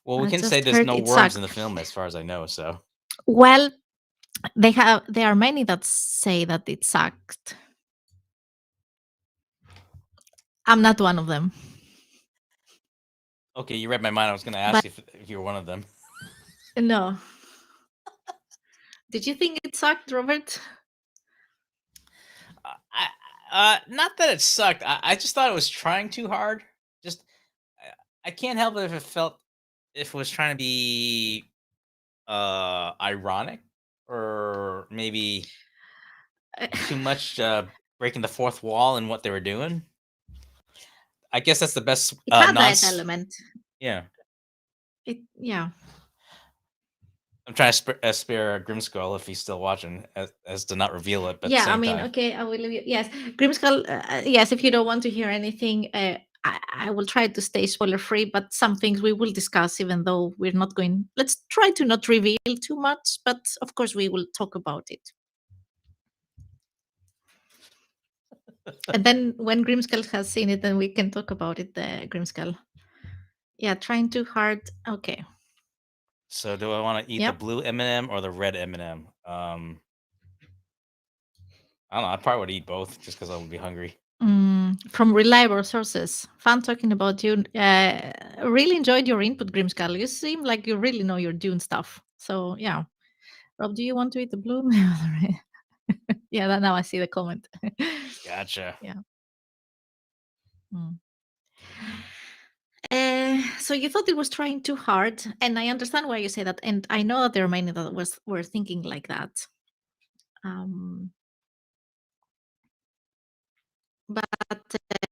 Speaker 1: Well, we
Speaker 2: I
Speaker 1: can say
Speaker 2: just
Speaker 1: there's
Speaker 2: heard
Speaker 1: no
Speaker 2: it
Speaker 1: worms in
Speaker 2: sucked.
Speaker 1: the film, as far as I know. So.
Speaker 2: Well, there are many that say that it sucked. I'm not one of them.
Speaker 1: Okay, you read my mind. I was going to
Speaker 2: But
Speaker 1: ask if you were one of them.
Speaker 2: no. Did you think it sucked, Robert?
Speaker 1: Not that it sucked. I just thought it was trying too hard. Just I can't help it if it felt if it was trying to be ironic or maybe too much breaking the fourth wall in what they were doing. I guess that's the best
Speaker 2: It had
Speaker 1: non.
Speaker 2: that element.
Speaker 1: Yeah,
Speaker 2: Yeah.
Speaker 1: I'm trying to spare Grimskull if he's still watching, as to not reveal it, but at the
Speaker 2: Yeah, I
Speaker 1: same
Speaker 2: mean,
Speaker 1: time.
Speaker 2: okay, I will leave you. Yes, Grimskull. Yes, if you don't want to hear anything, I will try to stay spoiler free. But some things we will discuss, even though we're not going. Let's try to not reveal too much, but of course we will talk about it. And then when Grimskull has seen it, then we can talk about it. Grimskull. Yeah, trying too hard. Okay.
Speaker 1: So, do I want to eat the
Speaker 2: Yep.
Speaker 1: blue M&M or the red M&M? I don't know. I probably would eat both just because I would be hungry.
Speaker 2: From reliable sources. Fun talking about you. Really enjoyed your input, Grimskull. You seem like you really know your Dune stuff. So yeah, Rob, do you want to eat the blue? Yeah, now I see the comment.
Speaker 1: Gotcha.
Speaker 2: Yeah. Mm. So you thought it was trying too hard, and I understand why you say that, and I know that there are many that were thinking like that. Um, but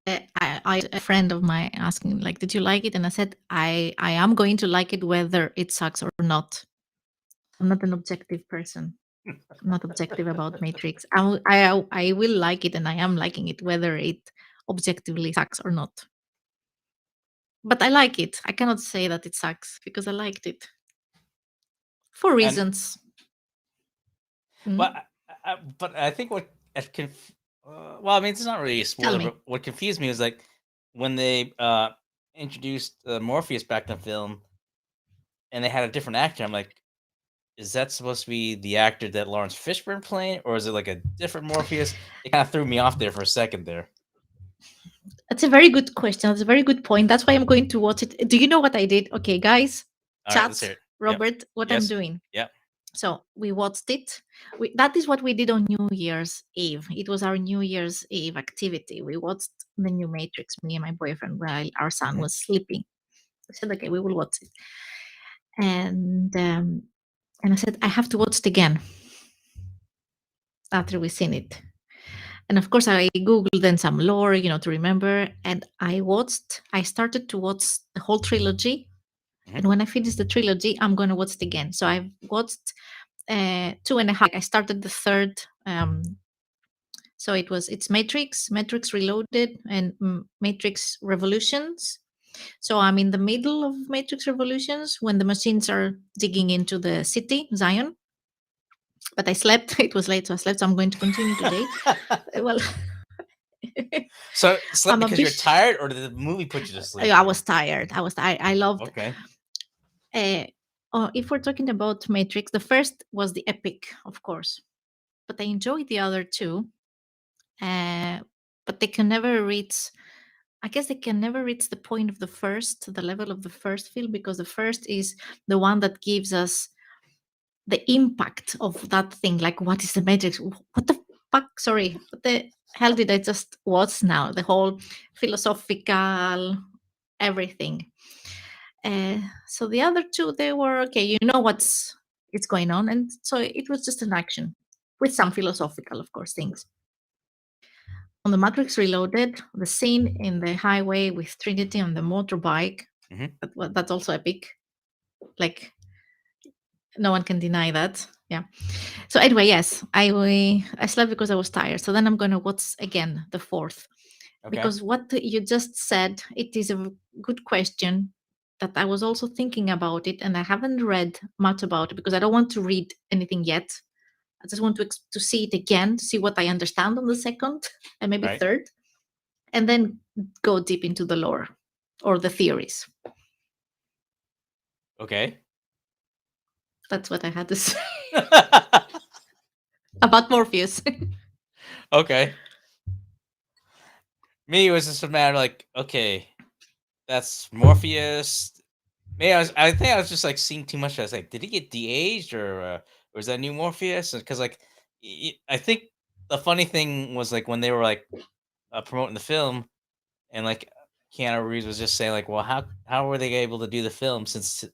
Speaker 2: I a friend of mine asking like, "Did you like it?" And I said, "I am going to like it whether it sucks or not. I'm not an objective person. I'm not objective about Matrix. I will like it, and I am liking it whether it objectively sucks or not. But I like it. I cannot say that it sucks because I liked it for
Speaker 1: And
Speaker 2: reasons."
Speaker 1: but
Speaker 2: Mm.
Speaker 1: but I think what well, I mean, it's not really a
Speaker 2: Tell
Speaker 1: spoiler,
Speaker 2: me.
Speaker 1: but what confused me was like when they introduced Morpheus back in the film, and they had a different actor. I'm like, is that supposed to be the actor that Lawrence Fishburne playing, or is it like a different Morpheus? It kind of threw me off there for a second there.
Speaker 2: That's a very good question. That's a very good point. That's why I'm going to watch it. Do you know what I did? Okay, guys,
Speaker 1: All right, let's hear
Speaker 2: chat,
Speaker 1: it. Yep.
Speaker 2: Robert, what I'm
Speaker 1: Yes.
Speaker 2: doing.
Speaker 1: Yep.
Speaker 2: So we watched it. That is what we did on New Year's Eve. It was our New Year's Eve activity. We watched the new Matrix, me and my boyfriend, while our son
Speaker 1: Mhm.
Speaker 2: was sleeping. I said, okay, we will watch it. And I said, I have to watch it again after we've seen it. And of course, I Googled then some lore, to remember. And I started to watch the whole trilogy.
Speaker 1: Mhm.
Speaker 2: And when I finish the trilogy, I'm going to watch it again. So I've watched two and a half. I started the third. So it's Matrix Reloaded, and Matrix Revolutions. So I'm in the middle of Matrix Revolutions when the machines are digging into the city, Zion. But I slept. It was late, so I slept. So I'm going to continue today. Well,
Speaker 1: So slept
Speaker 2: I'm a
Speaker 1: because you're
Speaker 2: bit.
Speaker 1: tired, or did the movie put you to sleep?
Speaker 2: I was tired. I loved.
Speaker 1: Okay.
Speaker 2: Uh, if we're talking about Matrix, the first was the epic, of course, but I enjoyed the other two. Uh, but they can never reach. I guess they can never reach the point of the level of the first film, because the first is the one that gives us the impact of that thing. Like, what is the Matrix? What the fuck? Sorry, what the hell did I just watch now? The whole philosophical everything. So the other two, they were okay. You know what's it's going on, and so it was just an action with some philosophical, of course, things. On the Matrix Reloaded, the scene in the highway with Trinity on the motorbike,
Speaker 1: Mhm.
Speaker 2: that's also epic. Like, no one can deny that. Yeah. So anyway, yes, I slept because I was tired. So then I'm going to watch again the fourth,
Speaker 1: Okay.
Speaker 2: because what you just said, it is a good question that I was also thinking about it, and I haven't read much about it because I don't want to read anything yet. I just want to see it again, to see what I understand on the second and maybe
Speaker 1: Right.
Speaker 2: third, and then go deep into the lore or the theories.
Speaker 1: Okay.
Speaker 2: That's what I had to say about Morpheus.
Speaker 1: Okay. Me, it was just a matter like, okay, that's Morpheus. Maybe I think I was just like seeing too much. I was like, did he get de-aged, or is that new Morpheus? Because like, I think the funny thing was like when they were like promoting the film, and like Keanu Reeves was just saying like, well, how were they able to do the film since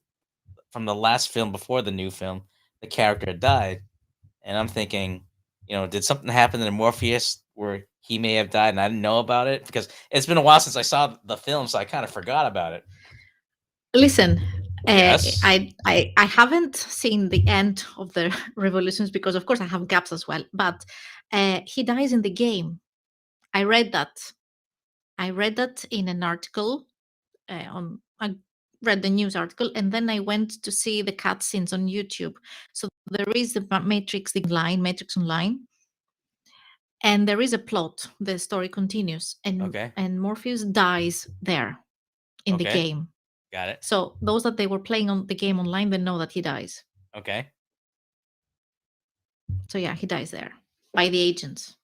Speaker 1: from the last film before the new film, the character had died? And I'm thinking, did something happen to Morpheus where he may have died and I didn't know about it? Because it's been a while since I saw the film, so I kind of forgot about it.
Speaker 2: Listen,
Speaker 1: Yes.
Speaker 2: I haven't seen the end of the revolutions because, of course, I have gaps as well. But he dies in the game. I read that. I read that in an article. I read the news article, and then I went to see the cutscenes on YouTube. So there is the Matrix Online, and there is a plot. The story continues, and
Speaker 1: Okay.
Speaker 2: Morpheus dies there in the
Speaker 1: Okay.
Speaker 2: game.
Speaker 1: Got it.
Speaker 2: So those that they were playing on the game online, they know that he dies.
Speaker 1: Okay.
Speaker 2: So yeah, he dies there by the agents.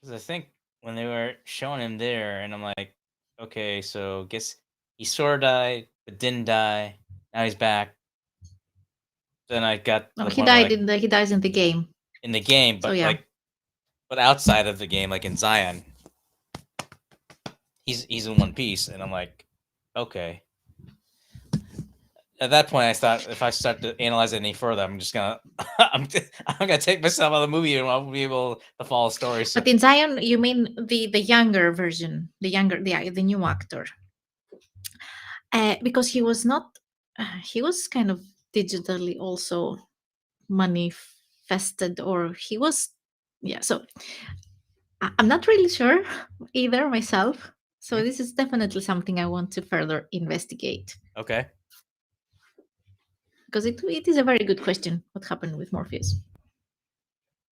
Speaker 1: 'Cause I think when they were showing him there, and I'm like, okay, so guess he sort of died, but didn't die. Now he's back. Then I got to
Speaker 2: No,
Speaker 1: the
Speaker 2: he
Speaker 1: point where
Speaker 2: died
Speaker 1: like
Speaker 2: in the he dies in the game.
Speaker 1: in the game,
Speaker 2: So
Speaker 1: but
Speaker 2: yeah.
Speaker 1: but outside of the game, like in Zion, he's in one piece, and I'm like, okay. At that point, I thought if I start to analyze it any further, I'm just gonna I'm gonna take myself out of the movie and I won't be able to follow the story. So
Speaker 2: But in Zion, you mean the younger version, the new actor, because he was not. He was kind of digitally also manifested, or he was. Yeah. So I'm not really sure either myself. So
Speaker 1: mm,
Speaker 2: this is definitely something I want to further investigate,
Speaker 1: okay,
Speaker 2: because it is a very good question. What happened with Morpheus?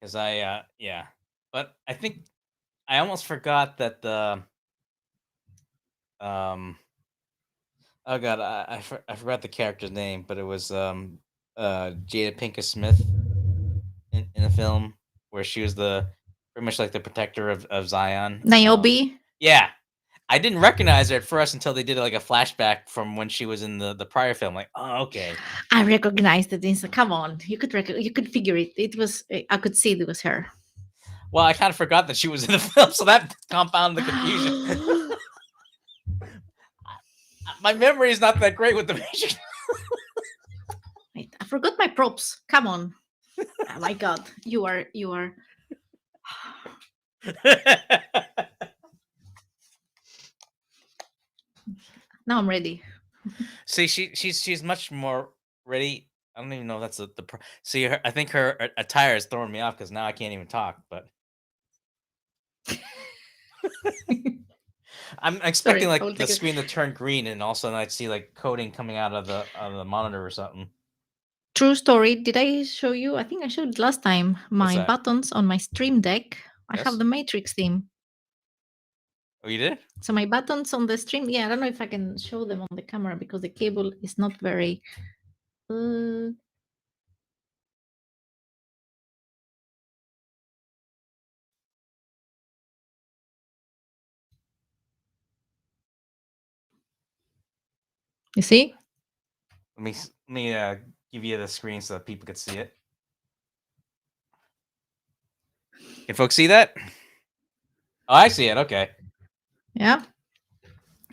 Speaker 1: because yeah, but I think I almost forgot that the um oh god, I forgot the character's name, but it was Jada Pinkett Smith in the film where she was the pretty much like the protector of Zion.
Speaker 2: Niobe.
Speaker 1: Yeah, I didn't recognize her at first until they did like a flashback from when she was in the prior film. Like, oh, okay.
Speaker 2: I recognized it. Come on, you could figure it. It was I could see it was her.
Speaker 1: Well, I kind of forgot that she was in the film, so that compounded the confusion. My memory is not that great with the Matrix.
Speaker 2: Wait, I forgot my props. Come on. Oh my god, you are. Now I'm ready.
Speaker 1: See, she's much more ready. I don't even know if that's see. I think her attire is throwing me off because now I can't even talk. But I'm expecting
Speaker 2: Sorry, I
Speaker 1: like
Speaker 2: will
Speaker 1: the
Speaker 2: take a
Speaker 1: screen to turn green, and all of a sudden I'd see like coding coming out of the monitor or something.
Speaker 2: true story. Did I show you? I think I showed last time
Speaker 1: What's
Speaker 2: my
Speaker 1: that?
Speaker 2: buttons on my Stream Deck. I have
Speaker 1: Yes.
Speaker 2: the Matrix theme.
Speaker 1: Oh, you did?
Speaker 2: So my buttons on the stream, yeah, I don't know if I can show them on the camera because the cable is not very. Uh, you see?
Speaker 1: Let me give you the screen so that people could see it. Can folks see that? Oh, I see it. Okay.
Speaker 2: Yeah,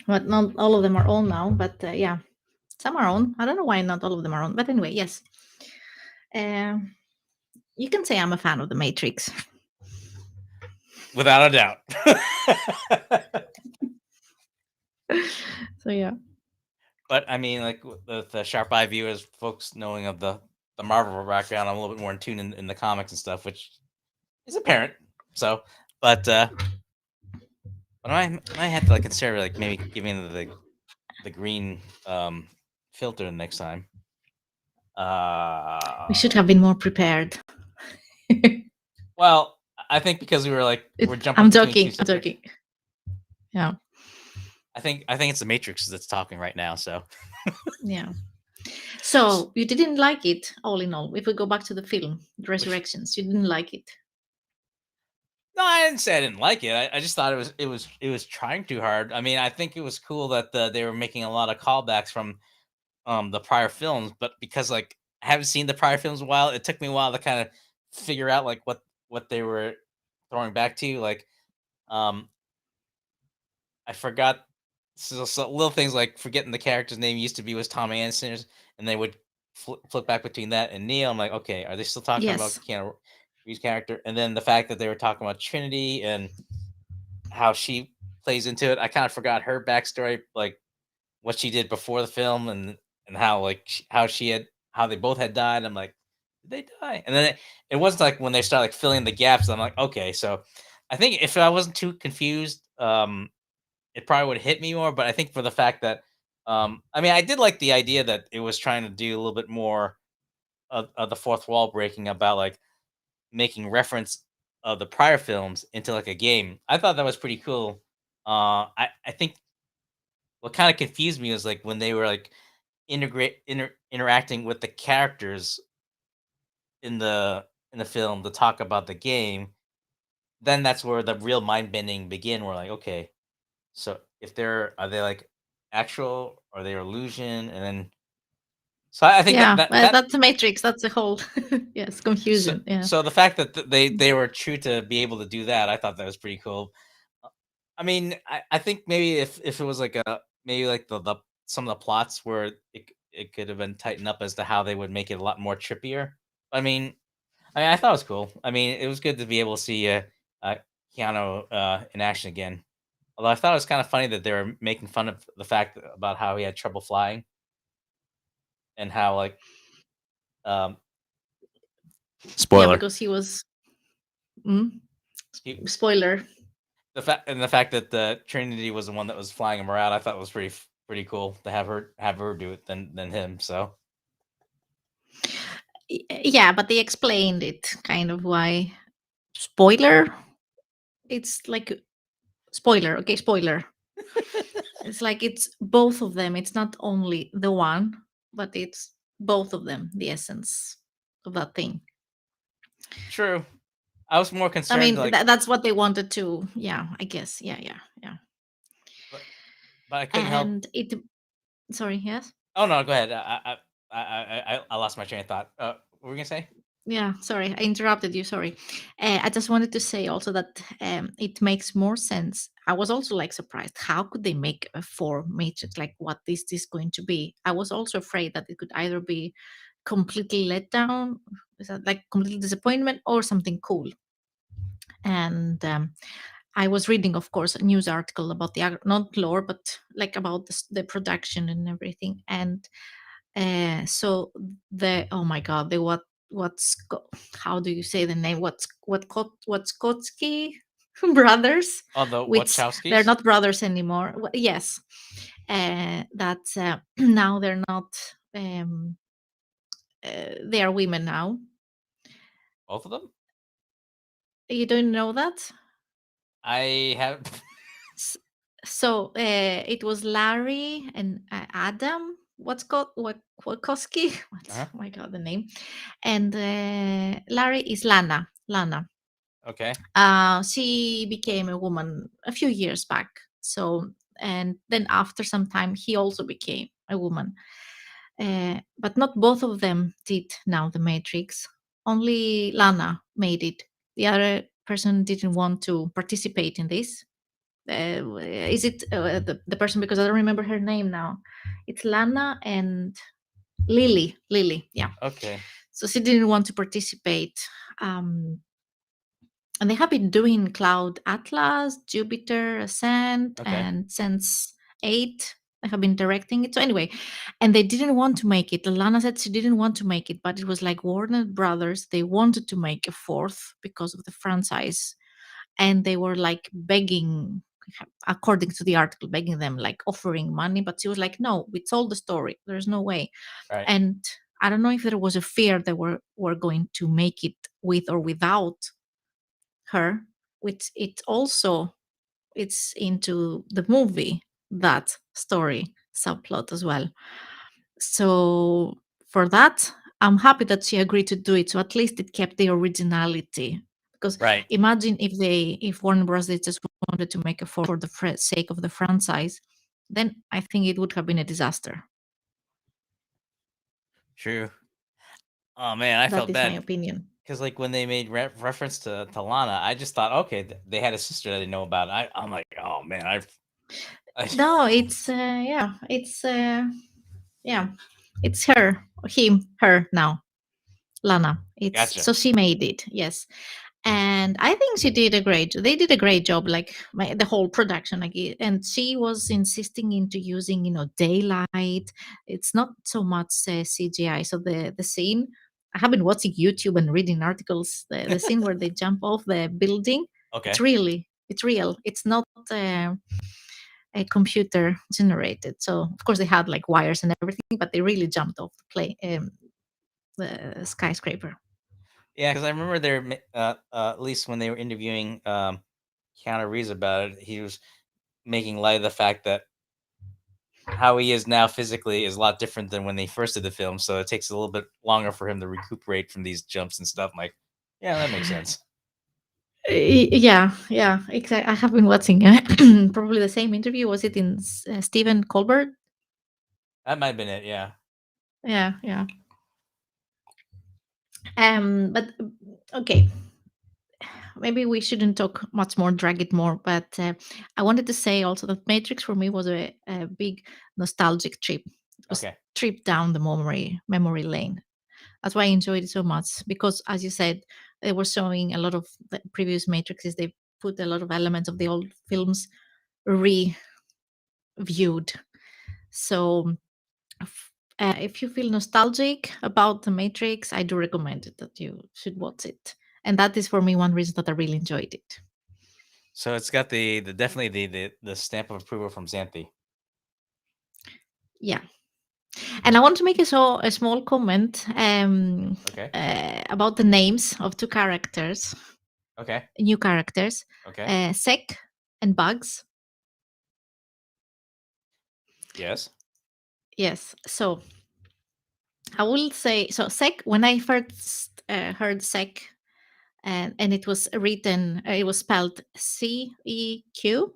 Speaker 2: but not all of them are on now. But yeah, some are on. I don't know why not all of them are on. But anyway, yes. Um, you can say I'm a fan of the Matrix.
Speaker 1: Without a doubt.
Speaker 2: So yeah.
Speaker 1: But I mean, like the sharp eye viewers, folks knowing of the Marvel background, I'm a little bit more in tune in the comics and stuff, which is apparent. So, but I might have to like consider like maybe giving the green filter next time.
Speaker 2: We should
Speaker 1: Uh,
Speaker 2: have been more prepared.
Speaker 1: well, I think because we're jumping
Speaker 2: I'm
Speaker 1: between two
Speaker 2: joking. I'm
Speaker 1: subjects.
Speaker 2: joking. Yeah.
Speaker 1: I think it's the Matrix that's talking right now. So
Speaker 2: Yeah. So you didn't like it, all in all. If we go back to the film,
Speaker 1: which
Speaker 2: Resurrections, you didn't like it.
Speaker 1: no, I didn't say I didn't like it. I just thought it was trying too hard. I mean, I think it was cool that they were making a lot of callbacks from the prior films, but because like I haven't seen the prior films in a while, it took me a while to kind of figure out like what they were throwing back to. Like um I forgot so little things like forgetting the character's name used to be was Tom Anderson, and they would flip back between that and Neo. I'm like, okay, are they still talking about
Speaker 2: Yes.
Speaker 1: Keanu Reeves' character? And then the fact that they were talking about Trinity and how she plays into it, I kind of forgot her backstory, like what she did before the film and how like how she had how they both had died. I'm like, did they die? And then it wasn't like when they started like filling the gaps. I'm like, okay, so I think if I wasn't too confused, it probably would hit me more. But I think for the fact that, I mean, I did like the idea that it was trying to do a little bit more of the fourth wall breaking about like making reference of the prior films into like a game. I thought that was pretty cool. I think what kind of confused me was like when they were like interacting with the characters in the film to talk about the game. then that's where the real mind bending begin. We're like, okay, so if they're are they like actual or they illusion, and then so I think that
Speaker 2: Yeah,
Speaker 1: that that
Speaker 2: that's the Matrix. That's the whole yes
Speaker 1: so
Speaker 2: confusion. Yeah,
Speaker 1: so the fact that they were true to be able to do that, I thought that was pretty cool. Uh, I mean, I think maybe if it was like a maybe like the some of the plots where it could have been tightened up as to how they would make it a lot more trippier. I mean, I thought it was cool. I mean, it was good to be able to see uh Keanu in action again. Although I thought it was kind of funny that they were making fun of the fact about how he had trouble flying and how like um
Speaker 2: yeah,
Speaker 1: spoiler
Speaker 2: because he was mm,
Speaker 1: he
Speaker 2: spoiler.
Speaker 1: the fact that the Trinity was the one that was flying him around, I thought was pretty cool to have her do it than him. So
Speaker 2: Yeah, but they explained it kind of why. Spoiler. It's like spoiler. Okay, spoiler. It's like it's both of them. It's not only the one, but it's both of them. The essence of that thing.
Speaker 1: true. I was more
Speaker 2: I
Speaker 1: concerned
Speaker 2: mean,
Speaker 1: like,
Speaker 2: that's what they wanted to. Yeah, I guess. Yeah, yeah, yeah.
Speaker 1: but, but I couldn't help.
Speaker 2: And it. Sorry. Yes.
Speaker 1: Oh no, go ahead. I lost my train of thought. What were we gonna say?
Speaker 2: Yeah, sorry, I interrupted you. Sorry. I just wanted to say also that it makes more sense. I was also like surprised. How could they make a four matrix? Like, what is this going to be? I was also afraid that it could either be completely let down, is that like completely disappointment, or something cool. And I was reading, of course, a news article about the not lore, but like about the production and everything. And so the oh my god, the what's how do you say the name? What's Kotsky brothers,
Speaker 1: Oh, the
Speaker 2: which they're
Speaker 1: Wachowskis.
Speaker 2: not brothers anymore. Yes, that now they're not. They are women now.
Speaker 1: Both of them.
Speaker 2: You don't know that?
Speaker 1: I have.
Speaker 2: S- So it was Larry and Adam. What's called what Koski? What?
Speaker 1: Uh-huh.
Speaker 2: Oh my god, the name. And Larry is Lana. Lana.
Speaker 1: Okay.
Speaker 2: She became a woman a few years back. So and then after some time, he also became a woman. But not both of them did now the Matrix. Only Lana made it. The other person didn't want to participate in this. Is it the person, because I don't remember her name now? It's Lana and Lily. Lily, yeah.
Speaker 1: Okay.
Speaker 2: So she didn't want to participate. Um, and they have been doing Cloud Atlas, Jupiter Ascent,
Speaker 1: Okay.
Speaker 2: and Sense 8. They have been directing it. So anyway, and they didn't want to make it. Lana said she didn't want to make it, but it was like Warner Brothers. They wanted to make a fourth because of the franchise, and they were like begging, according to the article, begging them, like offering money. But she was like, no, we told the story, there's no way.
Speaker 1: Right.
Speaker 2: And I don't know if there was a fear that we're going to make it with or without her, which it also it's into the movie, that story subplot as well. So for that, I'm happy that she agreed to do it. So at least it kept the originality. Because
Speaker 1: Right.
Speaker 2: imagine if Warner Bros. Just wanted to make a for the sake of the franchise, then I think it would have been a disaster.
Speaker 1: True. Oh man, I
Speaker 2: That
Speaker 1: felt
Speaker 2: is my
Speaker 1: bad
Speaker 2: opinion.
Speaker 1: because like when they made reference to Lana, I just thought, okay, they had a sister that I didn't know about. I'm like, oh man, I
Speaker 2: No, it's yeah, it's yeah, it's her, him, her now. Lana. It's
Speaker 1: gotcha.
Speaker 2: so she made it. Yes. And I think she did a great. They did a great job, like the whole production. And she was insisting into using, daylight. It's not so much CGI. So the scene, I have been watching YouTube and reading articles. The scene where they jump off the building,
Speaker 1: Okay.
Speaker 2: it's real. It's not a computer generated. So of course they had like wires and everything, but they really jumped off the skyscraper.
Speaker 1: Yeah, because I remember at least when they were interviewing Keanu Reeves about it, he was making light of the fact that how he is now physically is a lot different than when they first did the film. So it takes a little bit longer for him to recuperate from these jumps and stuff. I'm like, yeah, that makes sense.
Speaker 2: Yeah, yeah, exactly. I have been watching probably the same interview. Was it in Stephen Colbert?
Speaker 1: That might have been it. Yeah.
Speaker 2: Yeah, yeah. But okay, maybe we shouldn't talk much more, drag it more. But I wanted to say also that Matrix for me was a big nostalgic trip. It was
Speaker 1: Okay.
Speaker 2: trip down the memory lane. That's why I enjoyed it so much because, as you said, they were showing a lot of the previous Matrixes. They put a lot of elements of the old films reviewed. So, if you feel nostalgic about the Matrix, I do recommend it that you should watch it. And that is for me one reason that I really enjoyed it.
Speaker 1: So it's got the definitely the stamp of approval from Xanthi.
Speaker 2: Yeah, and I want to make a small comment
Speaker 1: Okay.
Speaker 2: about the names of two characters,
Speaker 1: Okay.
Speaker 2: new characters,
Speaker 1: Okay.
Speaker 2: Sek and Bugs.
Speaker 1: Yes.
Speaker 2: Yes, so I will say so. Sek. When I first heard Sek, and it was written, it was spelled CEQ,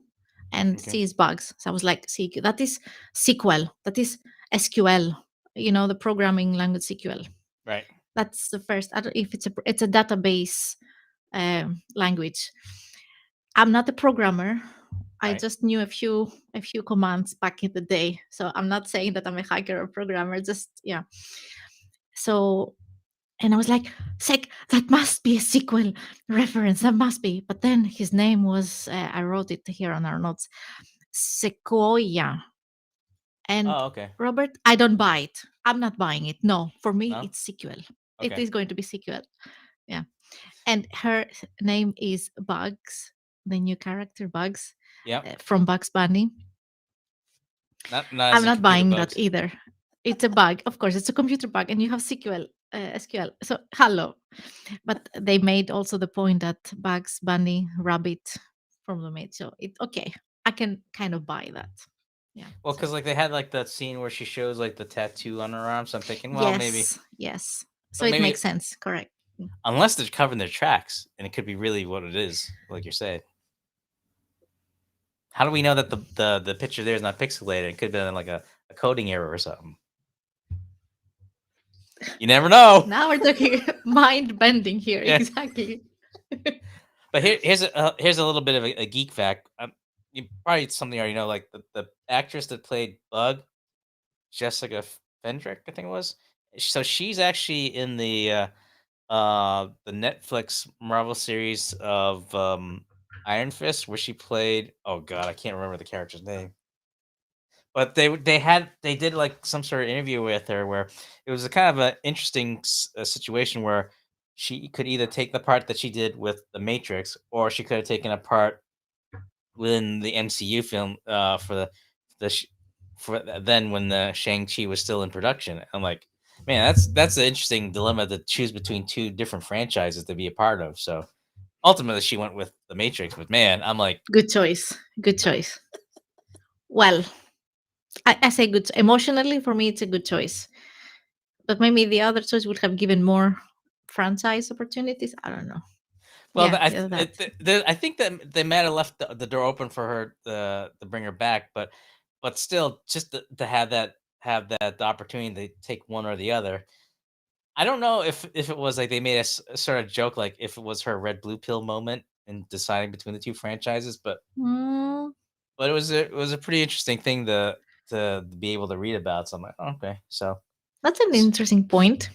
Speaker 2: and
Speaker 1: Okay.
Speaker 2: C is bugs. So I was like CEQ. That is SQL. That is SQL. You know, the programming language SQL.
Speaker 1: Right.
Speaker 2: That's the first. I don't, if it's a database language. I'm not a programmer. I
Speaker 1: Right.
Speaker 2: just knew a few commands back in the day. So I'm not saying that I'm a hacker or programmer. Just yeah. So and I was like, Sek, that must be a sequel reference. That must be. But then his name was, I wrote it here on our notes, Sequoia. And
Speaker 1: Oh, okay.
Speaker 2: Robert, I don't buy it. I'm not buying it. No, for me,
Speaker 1: No.
Speaker 2: it's sequel. It
Speaker 1: Okay.
Speaker 2: is going to be sequel. Yeah. And her name is Bugs, the new character Bugs
Speaker 1: Yep.
Speaker 2: from Bugs Bunny.
Speaker 1: Not as
Speaker 2: I'm
Speaker 1: in
Speaker 2: not
Speaker 1: computer
Speaker 2: buying that
Speaker 1: bugs.
Speaker 2: either. It's a bug. Of course, it's a computer bug, and you have SQL. So, hello. But they made also the point that Bugs Bunny, Rabbit from the maid. So, it okay. I can kind of buy that. Yeah.
Speaker 1: Well,
Speaker 2: So,
Speaker 1: because like they had like that scene where she shows like the tattoo on her arm. So I'm thinking, well, maybe,
Speaker 2: yes, yes. So,
Speaker 1: but
Speaker 2: it
Speaker 1: maybe
Speaker 2: makes sense. Correct.
Speaker 1: unless they're covering their tracks, and it could be really what it is, like you're saying. How do we know that the picture there is not pixelated? It could have been like a coding error or something. You never know.
Speaker 2: Now we're talking mind bending here.
Speaker 1: Yeah.
Speaker 2: Exactly.
Speaker 1: But here's a little bit of a geek fact. You probably something you already know. Like the actress that played Bug, Jessica Fendrick, I think it was. So she's actually in the Netflix Marvel series of Iron Fist, where she played. Oh God, I can't remember the character's name. But they did like some sort of interview with her where it was a kind of a interesting situation where she could either take the part that she did with the Matrix, or she could have taken a part within the MCU film the sh- then when the Shang Chi was still in production. I'm like, man, that's an interesting dilemma to choose between two different franchises to be a part of. So ultimately, she went with the Matrix. But man, I'm like,
Speaker 2: Good choice. Good choice. Well, I say good. Emotionally, for me, it's a good choice. But maybe the other choice would have given more franchise opportunities. I don't know.
Speaker 1: well,
Speaker 2: Yeah, yeah, that.
Speaker 1: I think that they might have left the door open for her to bring her back, but still, just to have that opportunity to take one or the other. I don't know if it was like they made a sort of joke, like if it was her red blue pill moment in deciding between the two franchises,
Speaker 2: Mm,
Speaker 1: but it was a pretty interesting thing to be able to read about. So I'm like, "Oh, okay, so
Speaker 2: that's an
Speaker 1: s-
Speaker 2: interesting point.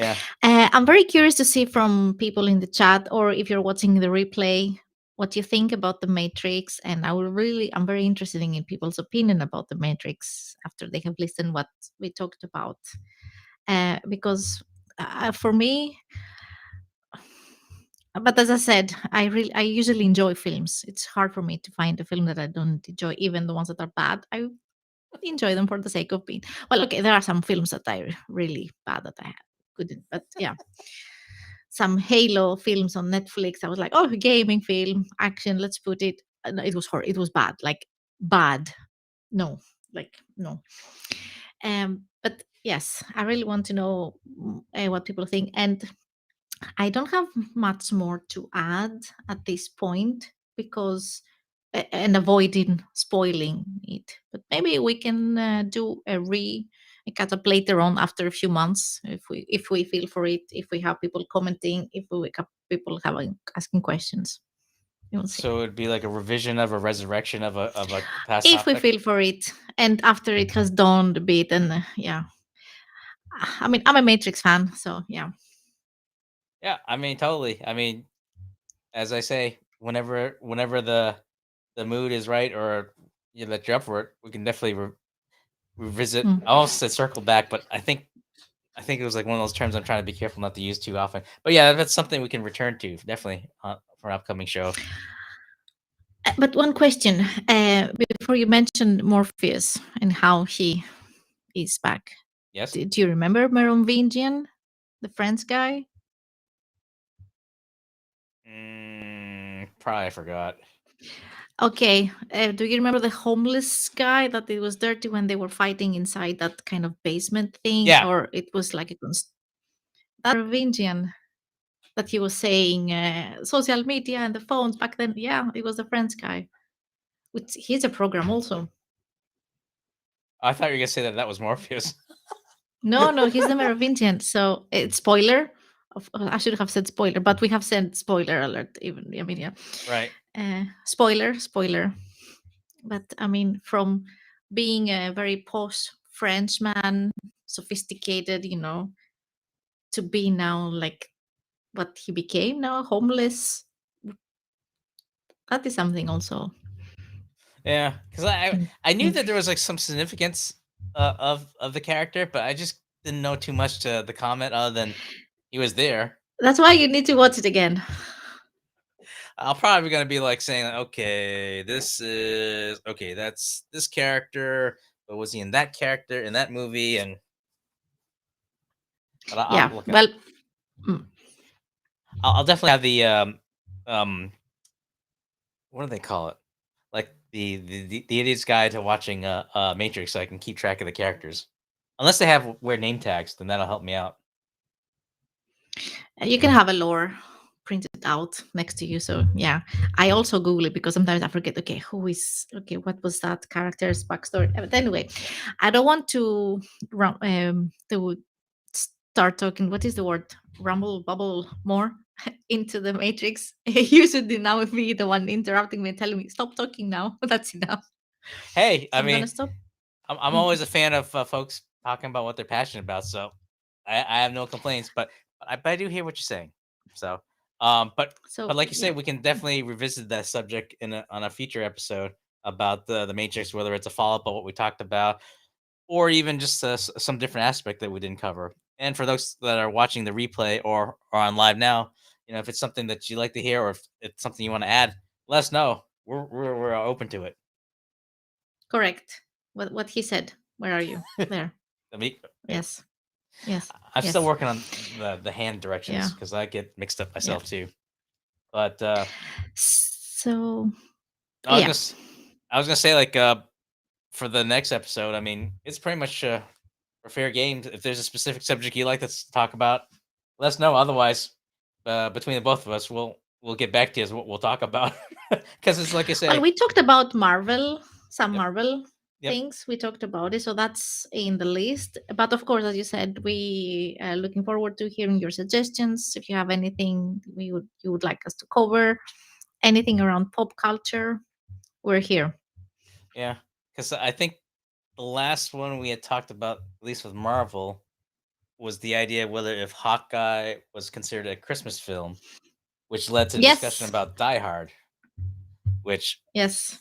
Speaker 1: yeah,
Speaker 2: I'm very curious to see from people in the chat, or if you're watching the replay, what you think about the Matrix. And I'm very interested in people's opinion about the Matrix after they have listened what we talked about. Because for me, but as I said, I usually enjoy films. It's hard for me to find a film that I don't enjoy, even the ones that are bad. I enjoy them for the sake of being well. Okay, there are some films that I really bad that I couldn't, but yeah, some Halo films on Netflix. I was like, oh, gaming film, action. Let's put it. No, it was horrible. It was bad, like bad. No, like no. But yes, I really want to know what people think. And I don't have much more to add at this point because and avoiding spoiling it. But maybe we can do a catch up later on after a few months if we feel for it, if we have people commenting, if we have people having asking questions. We will see.
Speaker 1: So it'd be like a revision of a resurrection of a past
Speaker 2: If we
Speaker 1: topic.
Speaker 2: feel for it, and after it has dawned a bit, and yeah, I mean, I'm a Matrix fan, so yeah.
Speaker 1: Yeah, I mean, totally. I mean, as I say, whenever the mood is right, or that you're up for it, we can definitely revisit.
Speaker 2: Mm.
Speaker 1: I almost said circle back, but I think it was like one of those terms I'm trying to be careful not to use too often. But yeah, that's something we can return to definitely for an upcoming show.
Speaker 2: But one question before you mentioned Morpheus and how he is back.
Speaker 1: Yes.
Speaker 2: Do you remember Merovingian, the French guy?
Speaker 1: Probably forgot.
Speaker 2: Okay, do you remember the homeless guy that it was dirty when they were fighting inside that kind of basement thing,
Speaker 1: Yeah,
Speaker 2: or it was like a that Merovingian that he was saying social media and the phones back then? Yeah, it was the French guy. Which he's a program also.
Speaker 1: I thought you were gonna say that was Morpheus.
Speaker 2: No, no, he's the Merovingian. So it's spoiler. I should have said spoiler, but we have said spoiler alert. Even I mean, yeah,
Speaker 1: Right.
Speaker 2: spoiler, spoiler. But I mean, from being a very posh French man, sophisticated, to be now like what he became now, homeless. That is something also.
Speaker 1: Yeah, because
Speaker 2: In,
Speaker 1: I knew
Speaker 2: in
Speaker 1: that there was like some significance of the character, but I just didn't know too much to the comment other than he was there.
Speaker 2: that's why you need to watch it again.
Speaker 1: I'll probably gonna be like saying, okay, that's this character, but was he in that character in that movie? And but
Speaker 2: Yeah.
Speaker 1: I'll look at.
Speaker 2: Well, mm,
Speaker 1: I'll definitely have the um what do they call it? Like the idiot's guide to watching Matrix, so I can keep track of the characters. Unless they have weird name tags, then that'll help me out.
Speaker 2: you can have a lore printed out next to you. So yeah, I also Google it because sometimes I forget. Okay, what was that character's backstory? But anyway, I don't want to to start talking. What is the word? Rumble, bubble more into the matrix. You should now be the one interrupting me and telling me stop talking now. That's enough.
Speaker 1: Hey,
Speaker 2: So
Speaker 1: I
Speaker 2: I'm gonna
Speaker 1: mean,
Speaker 2: stop.
Speaker 1: I'm
Speaker 2: Mm.
Speaker 1: always a fan of folks talking about what they're passionate about, so I have no complaints. But I do hear what you're saying. So, but
Speaker 2: So
Speaker 1: like you say,
Speaker 2: yeah,
Speaker 1: we can definitely revisit that subject on a future episode about the Matrix, whether it's a follow up of what we talked about, or even just some different aspect that we didn't cover. And for those that are watching the replay or on live now, if it's something that you like to hear, or if it's something you want to add, let us know. We're open to it.
Speaker 2: correct. What he said. Where are you? There.
Speaker 1: I mean,
Speaker 2: Yes. Yes.
Speaker 1: I'm still
Speaker 2: Yes.
Speaker 1: working on the hand
Speaker 2: Yeah.
Speaker 1: directions because I get mixed up
Speaker 2: Yeah.
Speaker 1: myself too. But
Speaker 2: So
Speaker 1: I was
Speaker 2: yeah.
Speaker 1: I was gonna say like for the next episode, I mean, it's pretty much for fair game. If there's a specific subject you like to talk about, let us know. Otherwise, between the both of us, we'll get back to you as what we'll talk about because it's like I
Speaker 2: Well,
Speaker 1: say.
Speaker 2: we talked about Marvel, some
Speaker 1: Yep.
Speaker 2: Marvel
Speaker 1: Yep.
Speaker 2: things. We talked about it, so that's in the list. But of course, as you said, we are looking forward to hearing your suggestions. If you have anything you would like us to cover, anything around pop culture, we're here.
Speaker 1: Yeah. Because I think the last one we had talked about, at least with Marvel, was the idea whether if Hawkeye was considered a Christmas film, which led to discussion
Speaker 2: Yes.
Speaker 1: about Die Hard, which
Speaker 2: Yes.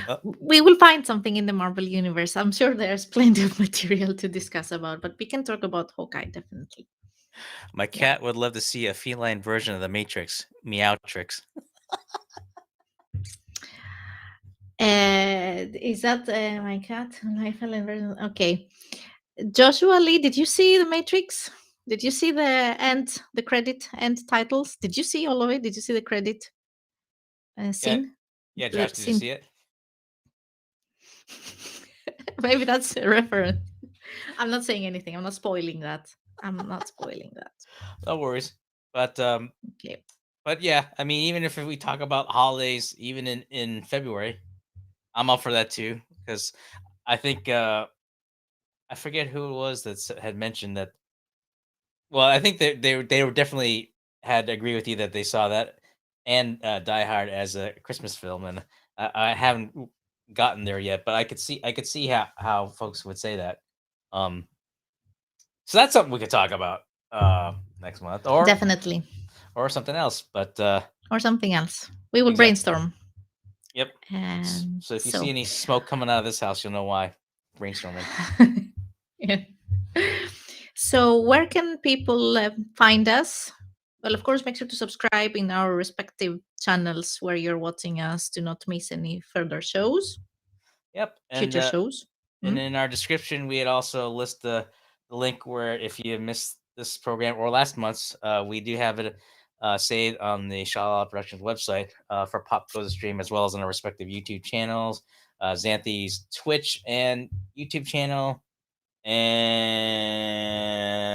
Speaker 1: uh,
Speaker 2: We will find something in the Marvel universe. I'm sure there's plenty of material to discuss about, but we can talk about Hawkeye definitely.
Speaker 1: my
Speaker 2: Yeah.
Speaker 1: cat would love to see a feline version of the Matrix, Meow Tricks.
Speaker 2: Is that my cat? Life version. Okay. Joshua Lee, did you see The Matrix? Did you see the credit end titles? Did you see all of it? Did you see the credit
Speaker 1: Yeah,
Speaker 2: scene?
Speaker 1: yeah,
Speaker 2: The
Speaker 1: Josh, did you
Speaker 2: scene.
Speaker 1: see it?
Speaker 2: Maybe that's a reference. I'm not saying anything. I'm not spoiling that. I'm not spoiling that.
Speaker 1: No worries. But
Speaker 2: Okay.
Speaker 1: but yeah, I mean, even if we talk about holidays, even in February, I'm up for that too. Because I think I forget who it was that had mentioned that. Well, I think they were definitely had to agree with you that they saw that and Die Hard as a Christmas film, and I haven't gotten there yet, but I could see how folks would say that. Um, so that's something we could talk about next month,
Speaker 2: Definitely.
Speaker 1: or something else. But
Speaker 2: Or something else. We will
Speaker 1: exactly.
Speaker 2: brainstorm.
Speaker 1: Yep.
Speaker 2: And
Speaker 1: So if you see
Speaker 2: so,
Speaker 1: any smoke coming out of this house, you'll know why. Brainstorming.
Speaker 2: yeah. So, where can people find us? Well, of course, make sure to subscribe in our respective channels where you're watching us to not miss any further shows,
Speaker 1: Yep.
Speaker 2: future shows.
Speaker 1: And
Speaker 2: Mm?
Speaker 1: in our description, we had also list the link where if you missed this program or last month's, we do have it saved on the Shala Productions website for Pop Goes the Stream, as well as on our respective YouTube channels, Xanthi's Twitch and YouTube channel,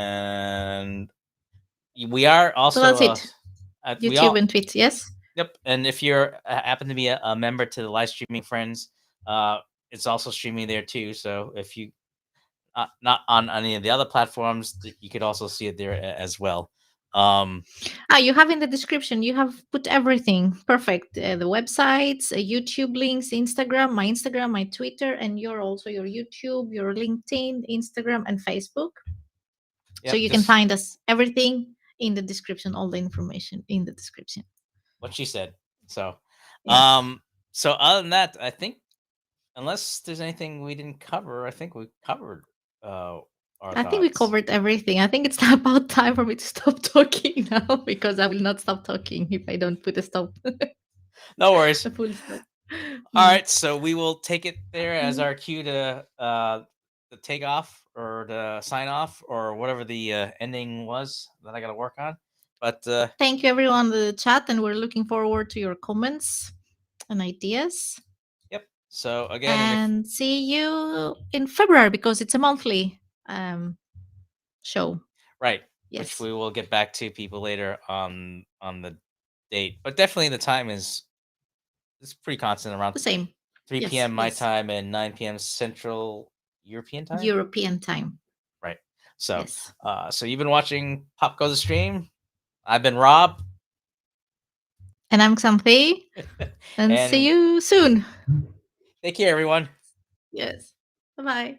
Speaker 1: and we are
Speaker 2: So
Speaker 1: also
Speaker 2: that's it.
Speaker 1: we
Speaker 2: YouTube
Speaker 1: all
Speaker 2: and Twitch, yes?
Speaker 1: yep. And if you're happen to be a member to the live streaming friends, uh, it's also streaming there too. So if you not on any of the other platforms, you could also see it there as well. Um,
Speaker 2: Ah, you have in the description, you have put everything. Perfect. The websites, YouTube links, Instagram, my Twitter, and your YouTube, your LinkedIn, Instagram, and Facebook. So
Speaker 1: yep,
Speaker 2: you can
Speaker 1: just
Speaker 2: find us everything in the description, all the information in the description.
Speaker 1: what she said. So,
Speaker 2: Yes.
Speaker 1: um, so other than that, I think unless there's anything we didn't cover, I think we covered uh, our
Speaker 2: I think we
Speaker 1: thoughts.
Speaker 2: covered everything. I think it's about time for me to stop talking now because I will not stop talking if I don't put a stop,
Speaker 1: No worries.
Speaker 2: a full stop.
Speaker 1: All
Speaker 2: Mm.
Speaker 1: right, so we will take it there as
Speaker 2: Mm.
Speaker 1: our cue to take off or to sign off or whatever the ending was that I got to work on. But
Speaker 2: Thank you, everyone, in the chat, and we're looking forward to your comments and ideas.
Speaker 1: yep. So again, and if
Speaker 2: And see you in February because it's a monthly um, show.
Speaker 1: right, which
Speaker 2: Yes,
Speaker 1: we will get back to people later on the date, but definitely the time is it's pretty constant around
Speaker 2: the same.
Speaker 1: 3
Speaker 2: Yes,
Speaker 1: p.m. my
Speaker 2: yes.
Speaker 1: time and 9 p.m. Central European time.
Speaker 2: European time.
Speaker 1: Right. So,
Speaker 2: Yes.
Speaker 1: so you've been watching Pop Goes the Stream. I've been Rob,
Speaker 2: And I'm Xanthi, and see
Speaker 1: and
Speaker 2: you soon.
Speaker 1: take care, everyone.
Speaker 2: Yes. Bye bye.